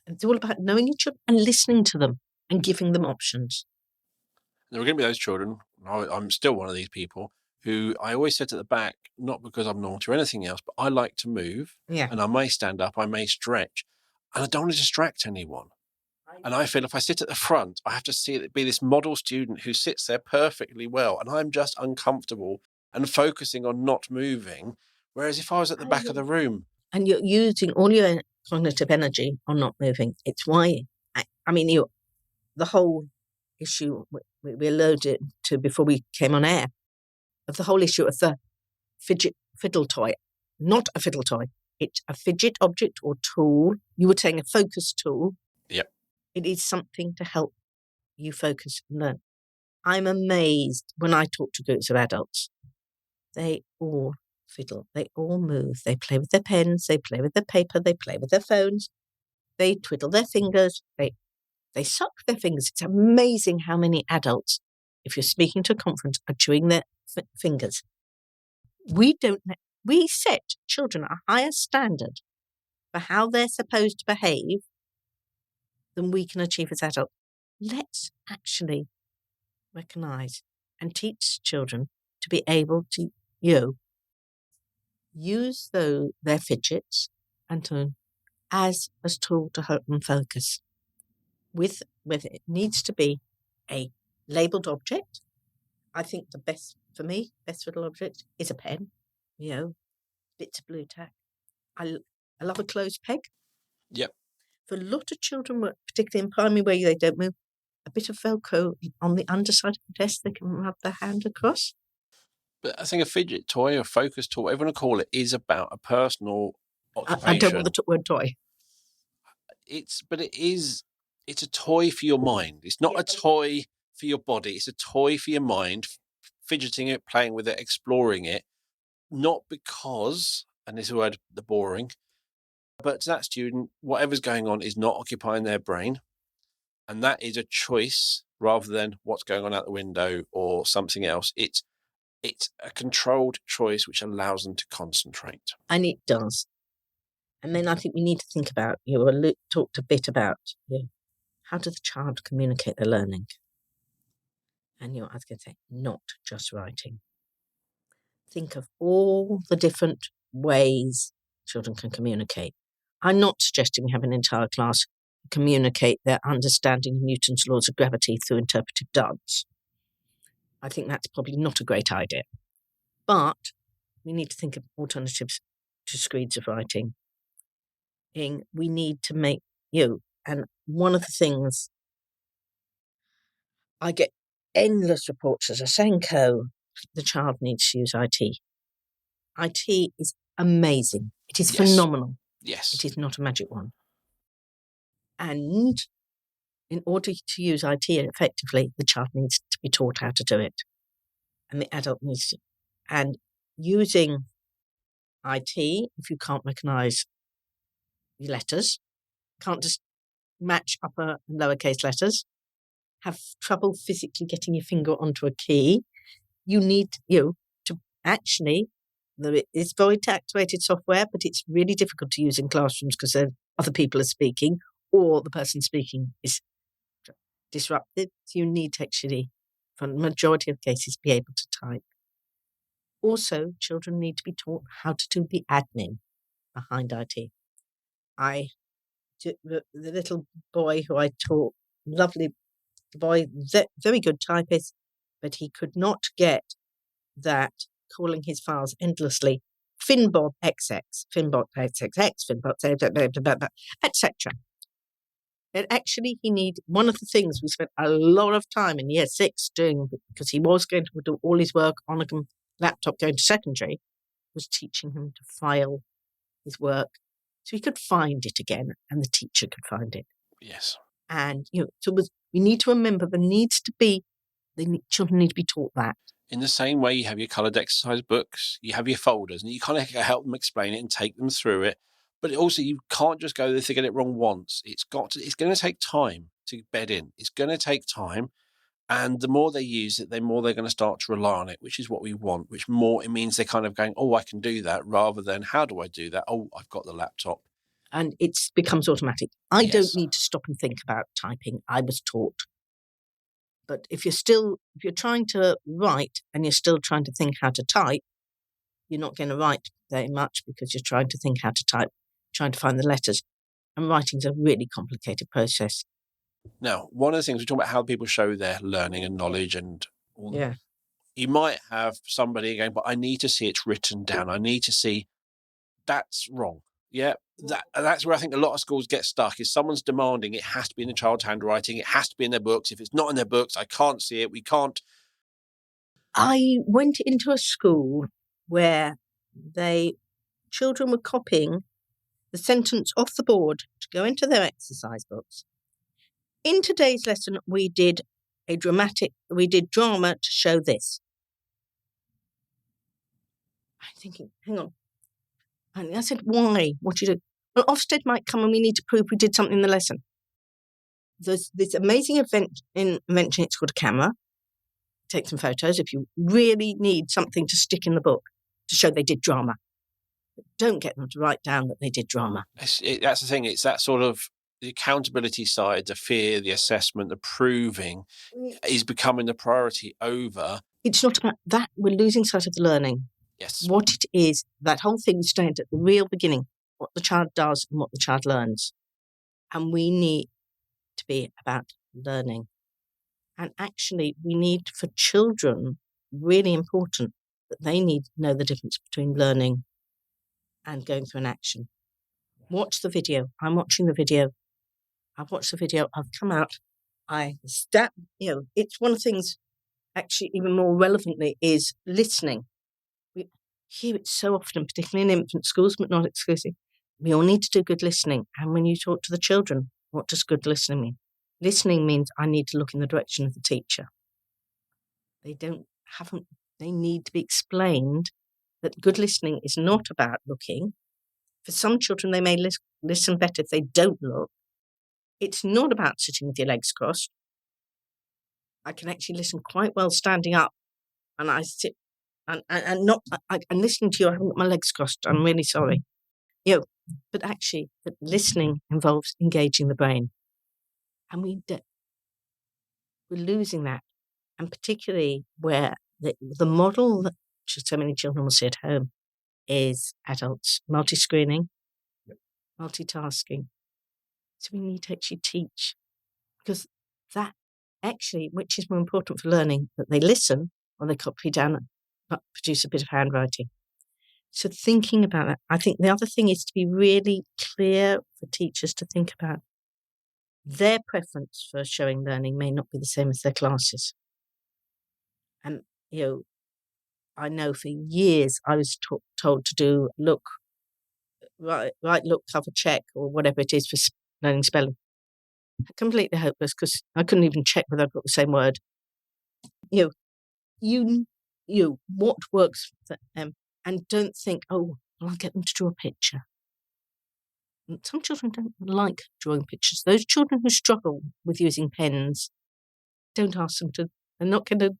It's all about knowing each other and listening to them and giving them options. There are going to be those children, I'm still one of these people, who I always sit at the back, not because I'm naughty or anything else, but I like to move. Yeah. And I may stand up, I may stretch, and I don't want to distract anyone. And I feel if I sit at the front, I have to be this model student who sits there perfectly well, and I'm just uncomfortable and focusing on not moving. Whereas if I was at the back of the room. And you're using all your cognitive energy on not moving. It's why, the whole issue we alluded to before we came on air, of the whole issue of the fiddle toy. Not a fiddle toy. It's a fidget object or tool. You were saying a focus tool. Yep. It is something to help you focus and learn. I'm amazed when I talk to groups of adults. They all fiddle, they all move, they play with their pens, they play with their paper, they play with their phones, they twiddle their fingers, they suck their fingers. It's amazing how many adults, if you're speaking to a conference, are chewing their fingers. We set children a higher standard for how they're supposed to behave than we can achieve as adults. Let's actually recognise and teach children to be able to, use their fidgets and as a tool to help them focus. Whether it needs to be a labelled object. I think the best little object is a pen, bits of blue tack. I love a closed peg. Yep. For a lot of children, particularly in primary where they don't move, a bit of Velcro on the underside of the desk they can rub their hand across. But I think a fidget toy or focus toy, whatever you want to call it, is about a personal occupation. I don't want the word toy. It's a toy for your mind. It's not a toy for your body. It's a toy for your mind, fidgeting it, playing with it, exploring it. Not because, and this is word, the boring, but to that student, whatever's going on is not occupying their brain. And that is a choice rather than what's going on out the window or something else. It's a controlled choice which allows them to concentrate. And it does. And then I think we need to think about, talked a bit about how does the child communicate their learning? And I was going to say, not just writing. Think of all the different ways children can communicate. I'm not suggesting we have an entire class communicate their understanding of Newton's laws of gravity through interpretive dance. I think that's probably not a great idea. But we need to think of alternatives to screeds of writing. We need to make and one of the things I get endless reports as a SENCo, the child needs to use IT. IT is amazing. It is phenomenal. Yes. It is not a magic wand. And in order to use IT effectively, the child needs to be taught how to do it. And the adult needs to. And using IT, if you can't recognise your letters, can't just match upper and lowercase letters, have trouble physically getting your finger onto a key, you need to actually, it's voice activated software, but it's really difficult to use in classrooms because other people are speaking or the person speaking is disruptive. So you need to actually, for the majority of cases, be able to type. Also, children need to be taught how to do the admin behind IT. The little boy who I taught, lovely boy, very good typist, but he could not get that calling his files endlessly, Finbob XX, Finbob XXX, Finbob, etc. And actually, one of the things we spent a lot of time in year 6 doing, because he was going to do all his work on a laptop going to secondary, was teaching him to file his work so he could find it again and the teacher could find it. Yes. And, we need to remember children need to be taught that. In the same way you have your coloured exercise books, you have your folders, and you kind of help them explain it and take them through it. But also, you can't just go if they get it wrong once. It's going to take time to bed in. It's going to take time. And the more they use it, the more they're going to start to rely on it, which is what we want, it means they're kind of going, oh, I can do that, rather than how do I do that? Oh, I've got the laptop. And it becomes automatic. I don't need to stop and think about typing. I was taught. But if you're trying to write and you're still trying to think how to type, you're not going to write very much because you're trying to think how to type, trying to find the letters. And writing's a really complicated process. Now, one of the things we talk about how people show their learning and knowledge and all that. You might have somebody going, but I need to see it's written down. I need to see that's wrong. Yeah, that's where I think a lot of schools get stuck is someone's demanding it has to be in the child's handwriting. It has to be in their books. If it's not in their books, I can't see it. We can't. I went into a school where children were copying the sentence off the board to go into their exercise books. In today's lesson, we did drama to show this. I'm thinking, hang on. And I said, why? What do you do? Well, Ofsted might come and we need to prove we did something in the lesson. There's this amazing invention, it's called a camera. Take some photos if you really need something to stick in the book to show they did drama. But don't get them to write down that they did drama. That's the thing. It's that sort of the accountability side, the fear, the assessment, the proving is becoming the priority over. It's not about that. We're losing sight of the learning. Yes. What it is, that whole thing we started at the real beginning, what the child does and what the child learns. And we need to be about learning. And actually, we need, for children, really important, that they need to know the difference between learning and going through an action. Watch the video. I'm watching the video. I've watched the video. I've come out. It's one of the things, actually, even more relevantly, is listening. We hear it so often, particularly in infant schools, but not exclusively. We all need to do good listening. And when you talk to the children, what does good listening mean? Listening means I need to look in the direction of the teacher. They need to be explained that good listening is not about looking. For some children, they may listen better if they don't look. It's not about sitting with your legs crossed. I can actually listen quite well standing up, and I sit and listening to you. I haven't got my legs crossed. I'm really sorry. But actually, listening involves engaging the brain, and we're losing that. And particularly where the model that so many children will see at home is adults multi-screening, multitasking. So we need to actually teach, because that actually, which is more important for learning, that they listen or they copy down and produce a bit of handwriting. So thinking about that, I think the other thing is to be really clear for teachers to think about their preference for showing learning may not be the same as their classes. And, I know for years I was told to do look, cover, check, or whatever it is for learning spelling. Completely hopeless, because I couldn't even check whether I've got the same word. What works for them, and don't think, oh, well, I'll get them to draw a picture. And some children don't like drawing pictures. Those children who struggle with using pens, don't ask them to. They're not going to.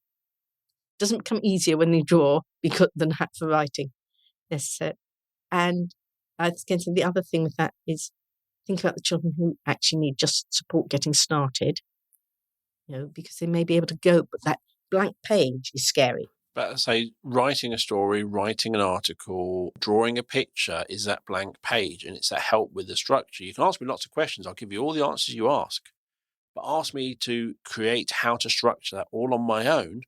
Doesn't become easier when they draw than for writing. Yes, and I was going to say the other thing with that is think about the children who actually need just support getting started. Because they may be able to go, but that blank page is scary. But say writing a story, writing an article, drawing a picture is that blank page, and it's that help with the structure. You can ask me lots of questions. I'll give you all the answers you ask. But ask me to create how to structure that all on my own,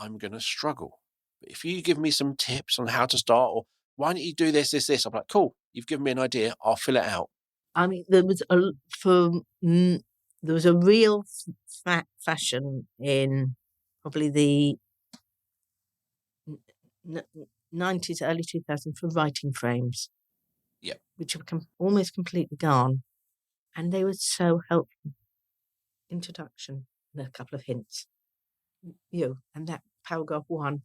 I'm going to struggle. But if you give me some tips on how to start, or why don't you do this, I'm like, cool, you've given me an idea, I'll fill it out. I mean, there was a real fashion in probably the 90s, early 2000s for writing frames. Yeah. Which have almost completely gone. And they were so helpful. Introduction and a couple of hints. And that paragraph 1.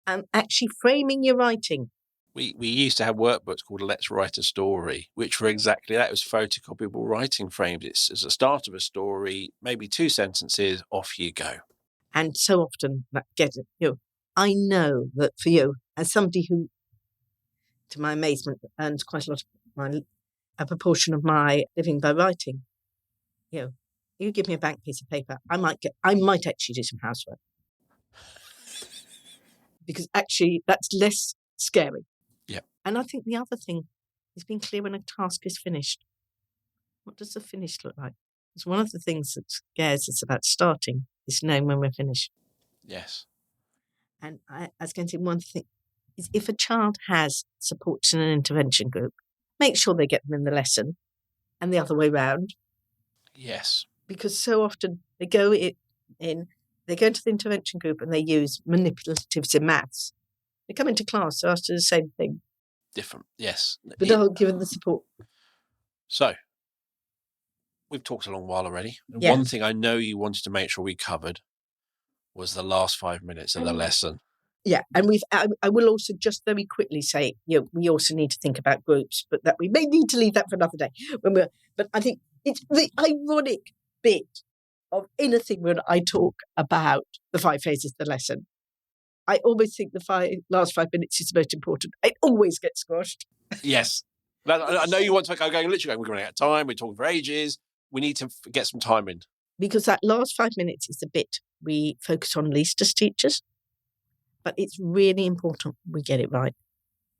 Actually framing your writing. We used to have workbooks called Let's Write a Story, which were exactly that. It was photocopiable writing frames. It's the start of a story, maybe 2 sentences, off you go. And so often that gets it. I know that for you, as somebody who, to my amazement, earns quite a proportion of my living by writing, you give me a blank piece of paper, I might actually do some housework. Because actually that's less scary. Yeah. And I think the other thing is being clear when a task is finished. What does the finish look like? It's one of the things that scares us about starting is knowing when we're finished. Yes. And I was going to say one thing is if a child has supports in an intervention group, make sure they get them in the lesson and the other way round. Yes. Because so often they go into the intervention group and they use manipulatives in maths. They come into class, they're asked to do the same thing. Different, yes. But not given the support. So, we've talked a long while already. And Yeah. one thing I know you wanted to make sure we covered was the last 5 minutes of the lesson. Yeah, and I will also just very quickly say, we also need to think about groups, but that we may need to leave that for another day. But I think it's the ironic bit of anything when I talk about the 5 phases of the lesson. I always think the last 5 minutes is the most important. It always gets squashed. Yes. I know you want to go literally, we're running out of time, we're talking for ages, we need to get some time in. Because that last 5 minutes is the bit we focus on least as teachers. But it's really important we get it right.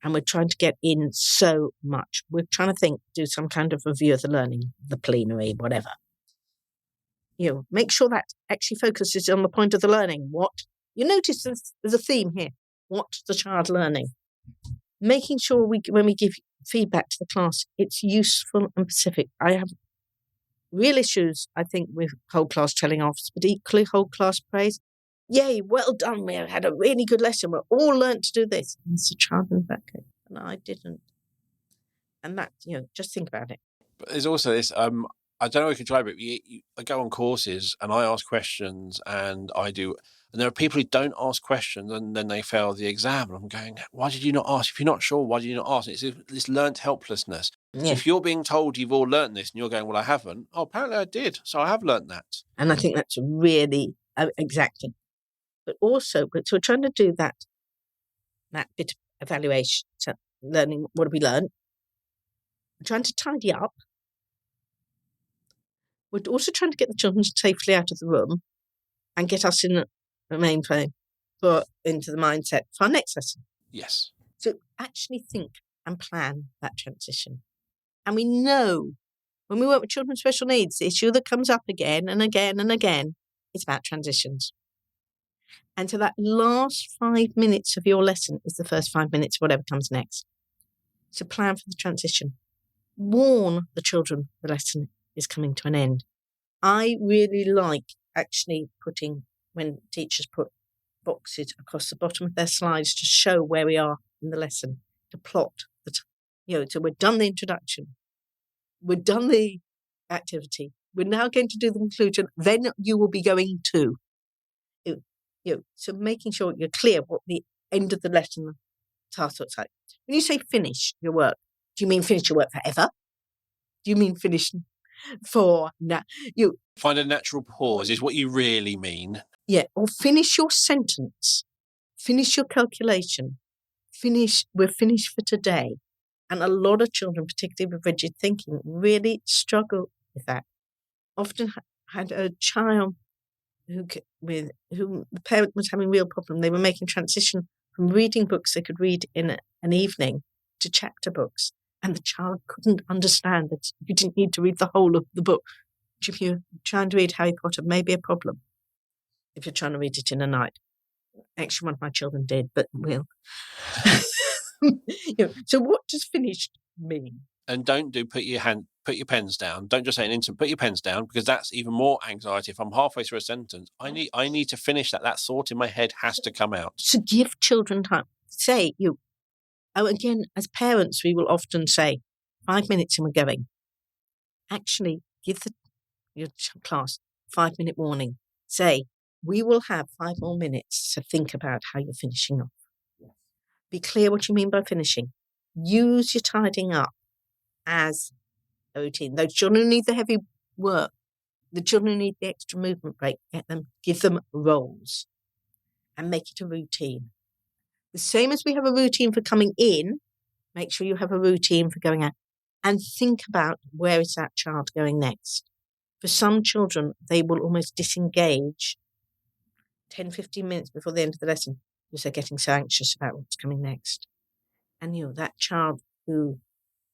And we're trying to get in so much. We're trying to do some kind of review of the learning, the plenary, whatever. Make sure that actually focuses on the point of the learning. What you notice there's a theme here. What's the child learning? Making sure when we give feedback to the class, it's useful and specific. I have real issues, I think, with whole class telling off, but equally whole class praise. Yay, well done, we had a really good lesson. We're all learned to do this. And it's a child in the back, and I didn't. And that, just think about it. But there's also this, I don't know if you can try, but I go on courses and I ask questions and there are people who don't ask questions and then they fail the exam. And I'm going, why did you not ask? If you're not sure, why did you not ask? It's this learnt helplessness. Yeah. So if you're being told you've all learnt this and you're going, well, I haven't. Oh, apparently I did. So I have learnt that. And I think that's really exactly. But also, so we're trying to do that bit of evaluation, so learning what have we learned. We're trying to tidy up. We're also trying to get the children safely out of the room and get us in the main frame, but into the mindset for our next lesson. Yes. So actually think and plan that transition. And we know when we work with children with special needs, the issue that comes up again and again and again is about transitions. And so that last 5 minutes of your lesson is the first 5 minutes, whatever comes next. So plan for the transition. Warn the children the lesson is coming to an end. I really like actually when teachers put boxes across the bottom of their slides to show where we are in the lesson, to plot so we've done the introduction, we've done the activity, we're now going to do the conclusion, then you will be going to. So making sure you're clear what the end of the lesson task looks like. When you say finish your work, do you mean finish your work forever? Do you mean finish for now? Find a natural pause is what you really mean. Yeah, or finish your sentence, finish your calculation, we're finished for today. And a lot of children, particularly with rigid thinking, really struggle with that. Often had a child who the parent was having real problem. They were making transition from reading books they could read in an evening to chapter books. And the child couldn't understand that you didn't need to read the whole of the book. If you're trying to read Harry Potter, maybe a problem. If you're trying to read it in a night. Actually, one of my children did, but will. So what does finished mean? And don't put your pens down. Don't just say an instant, put your pens down, because that's even more anxiety. If I'm halfway through a sentence, I need to finish that. That thought in my head has to come out. So give children time. Say again, as parents, we will often say 5 minutes and we're going. Actually, give your class 5 minute warning. Say, we will have 5 more minutes to think about how you're finishing off. Yes. Be clear what you mean by finishing. Use your tidying up as a routine. Those children who need the heavy work, the children who need the extra movement break, give them roles and make it a routine. The same as we have a routine for coming in, make sure you have a routine for going out. And think about where is that child going next. For some children, they will almost disengage 10, 15 minutes before the end of the lesson because they're getting so anxious about what's coming next. And that child who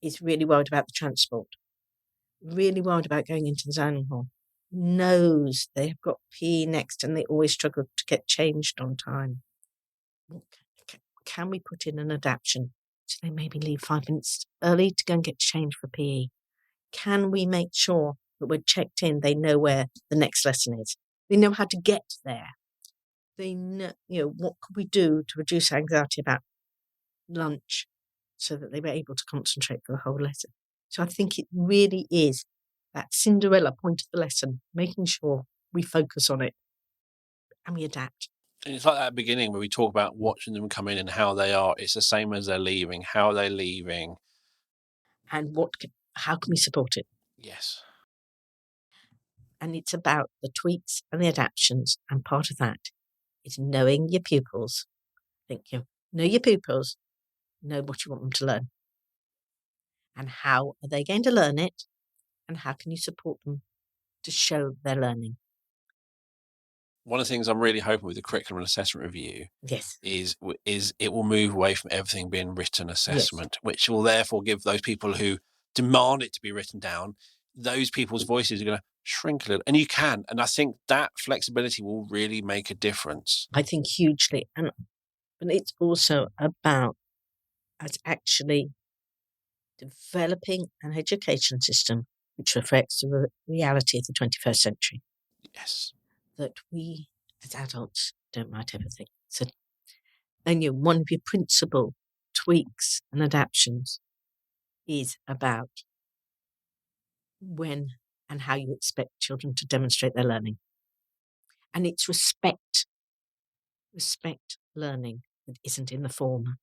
is really worried about the transport, really worried about going into the dining hall, knows they have got PE next and they always struggle to get changed on time. Can we put in an adaptation so they maybe leave 5 minutes early to go and get changed for PE? Can we make sure that we're checked in, they know where the next lesson is? They know how to get there. They know, what could we do to reduce anxiety about lunch so that they were able to concentrate for the whole lesson? So I think it really is that Cinderella point of the lesson, making sure we focus on it and we adapt. And it's like that beginning where we talk about watching them come in and how they are. It's the same as they're leaving. How are they leaving? And how can we support it? Yes. And it's about the tweaks and the adaptations. And part of that is knowing your pupils. Know your pupils, know what you want them to learn. And how are they going to learn it? And how can you support them to show their learning? One of the things I'm really hoping with the curriculum and assessment review Yes. is it will move away from everything being written assessment, which will therefore give those people who demand it to be written down, those people's voices are going to shrink a little. And you can. And I think that flexibility will really make a difference. I think hugely. And it's also about us actually developing an education system which reflects the reality of the 21st century. Yes. That we, as adults, don't write everything. So, and one of your principal tweaks and adaptations is about when and how you expect children to demonstrate their learning. And it's respect learning that isn't in the form,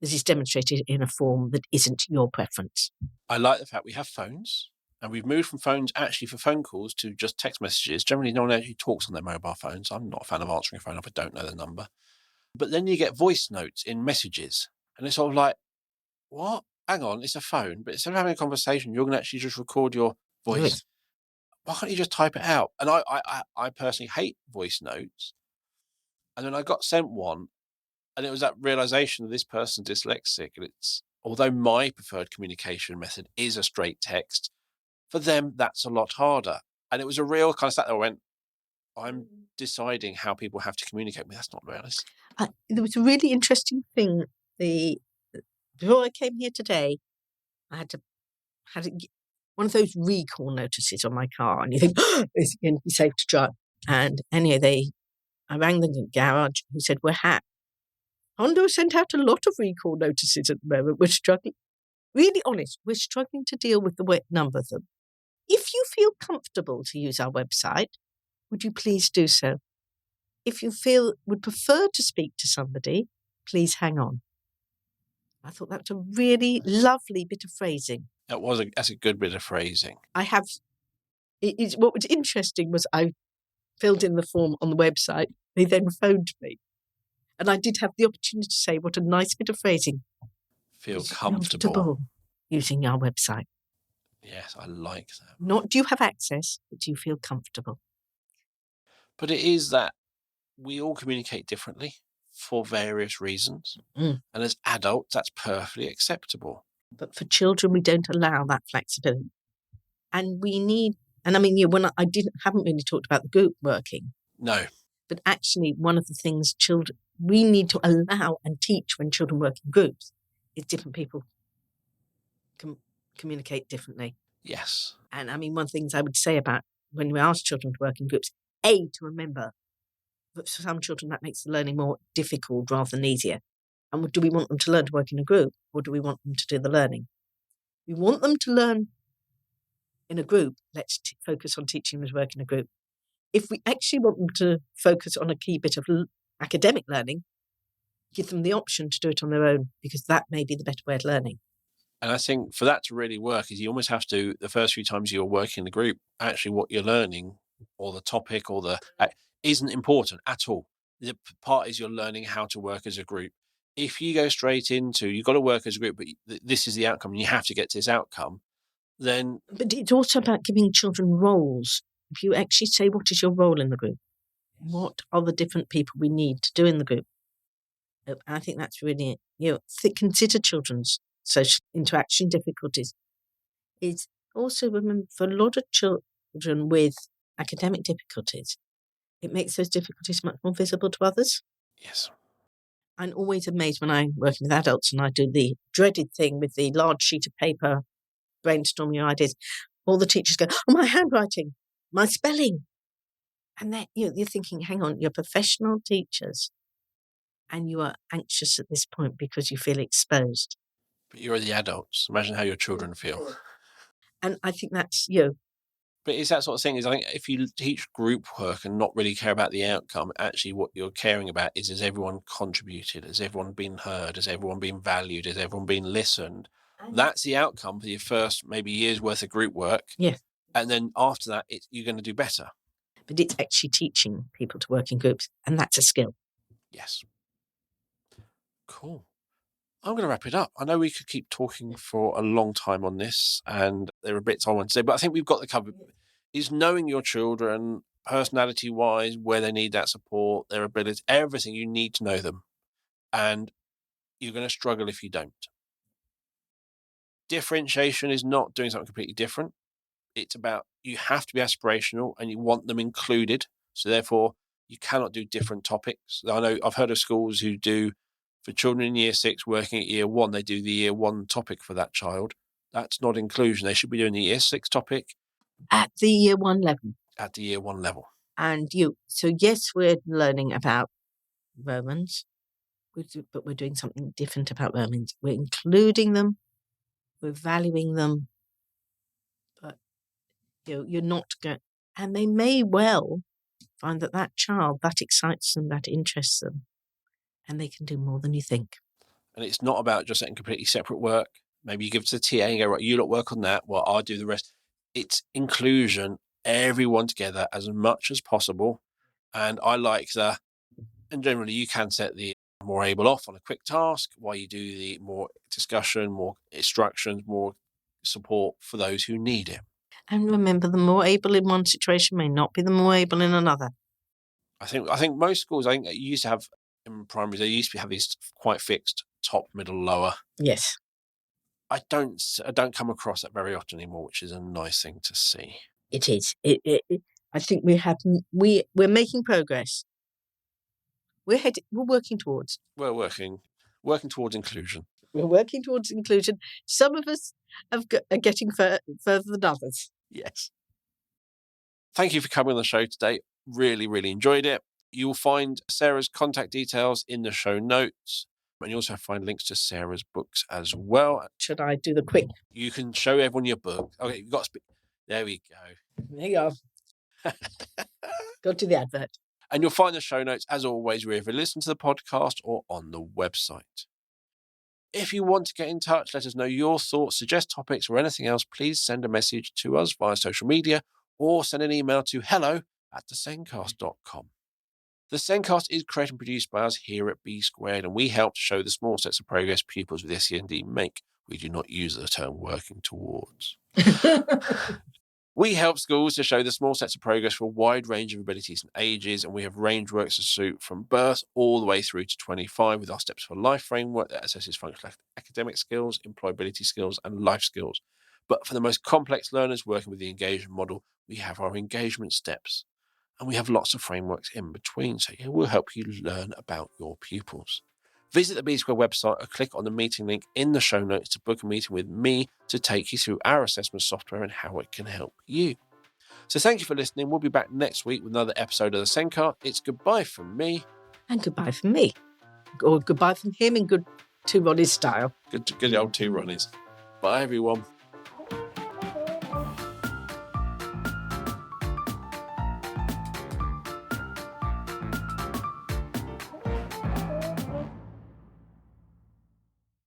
that is demonstrated in a form that isn't your preference. I like the fact we have phones. And we've moved from phones actually for phone calls to just text messages. Generally, no one actually talks on their mobile phones. I'm not a fan of answering a phone if I don't know the number. But then you get voice notes in messages. And it's sort of like, what? Hang on, it's a phone. But instead of having a conversation, you're going to actually just record your voice. Right. Why can't you just type it out? And I personally hate voice notes. And then I got sent one. And it was that realization that this person's dyslexic. And although my preferred communication method is a straight text, for them, that's a lot harder. And it was a real kind of stat that I went, I'm deciding how people have to communicate with me. That's not realistic. There was a really interesting thing. Before I came here today, I had one of those recall notices on my car, and you think, is it going to be safe to drive? And anyway, I rang the garage who said, Honda sent out a lot of recall notices at the moment. We're struggling. Really honest, we're struggling to deal with the number of them. If you feel comfortable to use our website, would you please do so? If you would prefer to speak to somebody, please hang on. I thought that was a really lovely bit of phrasing. That's a good bit of phrasing. What was interesting was I filled in the form on the website. They then phoned me. And I did have the opportunity to say what a nice bit of phrasing. Feel comfortable using our website. Yes, I like that. Not do you have access, but do you feel comfortable? But it is that we all communicate differently for various reasons. And as adults, that's perfectly acceptable. But for children, we don't allow that flexibility. And I haven't really talked about the group working. No. But actually, one of the things we need to allow and teach when children work in groups is different people communicate differently. Yes. And one of the things I would say about when we ask children to work in groups, to remember that for some children that makes the learning more difficult rather than easier. And do we want them to learn to work in a group, or do we want them to do the learning? We want them to learn in a group. Let's focus on teaching them to work in a group. If we actually want them to focus on a key bit of academic learning, give them the option to do it on their own, because that may be the better way of learning. And I think for that to really work is you almost have to, the first few times you're working in the group, actually what you're learning or the topic or isn't important at all. The part is you're learning how to work as a group. If you go straight into, you've got to work as a group, but this is the outcome and you have to get to this outcome, then... But it's also about giving children roles. If you actually say, what is your role in the group? What are the different people we need to do in the group? I think that's really, consider children's social interaction difficulties. Is also, remember, for a lot of children with academic difficulties, it makes those difficulties much more visible to others. Yes. I'm always amazed when I'm working with adults and I do the dreaded thing with the large sheet of paper, brainstorming your ideas. All the teachers go, oh, my handwriting, my spelling. And then you're thinking, hang on, you're professional teachers and you are anxious at this point because you feel exposed. But you're the adults. Imagine how your children feel. And I think that's, But it's that sort of thing. Is I think if you teach group work and not really care about the outcome, actually what you're caring about is, has everyone contributed? Has everyone been heard? Has everyone been valued? Has everyone been listened? That's the outcome for your first maybe year's worth of group work. Yes. And then after that, you're going to do better. But it's actually teaching people to work in groups, and that's a skill. Yes. Cool. I'm going to wrap it up. I know we could keep talking for a long time on this, and there are bits I want to say, but I think we've got the cover. Is knowing your children, personality-wise, where they need that support, their ability, everything. You need to know them, and you're going to struggle if you don't. Differentiation is not doing something completely different. It's about, you have to be aspirational and you want them included. So therefore, you cannot do different topics. I know I've heard of schools who do, for children in year 6 working at year 1, they do the year 1 topic for that child. That's not inclusion. They should be doing the year 6 topic At the year 1 level. At the year 1 level. And so yes, we're learning about Romans, but we're doing something different about Romans. We're including them, we're valuing them, but you're not going, and they may well find that child, that excites them, that interests them, and they can do more than you think. And it's not about just setting completely separate work. Maybe you give it to the TA and go, right, you lot work on that, well, I'll do the rest. It's inclusion, everyone together as much as possible. And I like that. And generally, you can set the more able off on a quick task while you do the more discussion, more instructions, more support for those who need it. And remember, the more able in one situation may not be the more able in another. I think most schools, I think you used to have in primaries, they used to have these quite fixed top, middle, lower. Yes. I don't come across that very often anymore, which is a nice thing to see. It is. I think we're making progress. We're working towards. We're working towards inclusion. We're working towards inclusion. Some of us are getting further than others. Yes. Thank you for coming on the show today. Really, really enjoyed it. You will find Sarah's contact details in the show notes. And you also find links to Sarah's books as well. Should I do the quick? You can show everyone your book. Okay, you've got to speak. There we go. There you go. Go to the advert. And you'll find the show notes, as always, wherever you listen to the podcast or on the website. If you want to get in touch, let us know your thoughts, suggest topics or anything else, please send a message to us via social media or send an email to hello@theSENDcast.com. The SENDcast is created and produced by us here at B Squared, and we help to show the small steps of progress pupils with SEND make. We do not use the term working towards. We help schools to show the small steps of progress for a wide range of abilities and ages, and we have range works to suit from birth all the way through to 25 with our Steps for Life framework that assesses functional academic skills, employability skills, and life skills. But for the most complex learners working with the engagement model, we have our engagement steps, and we have lots of frameworks in between, so it will help you learn about your pupils. Visit the B Square website or click on the meeting link in the show notes to book a meeting with me to take you through our assessment software and how it can help you. So thank you for listening. We'll be back next week with another episode of the SENDcast. It's goodbye from me. And goodbye from me. Or goodbye from him in good 2 Ronnies style. Good old 2 Ronnies. Bye, everyone.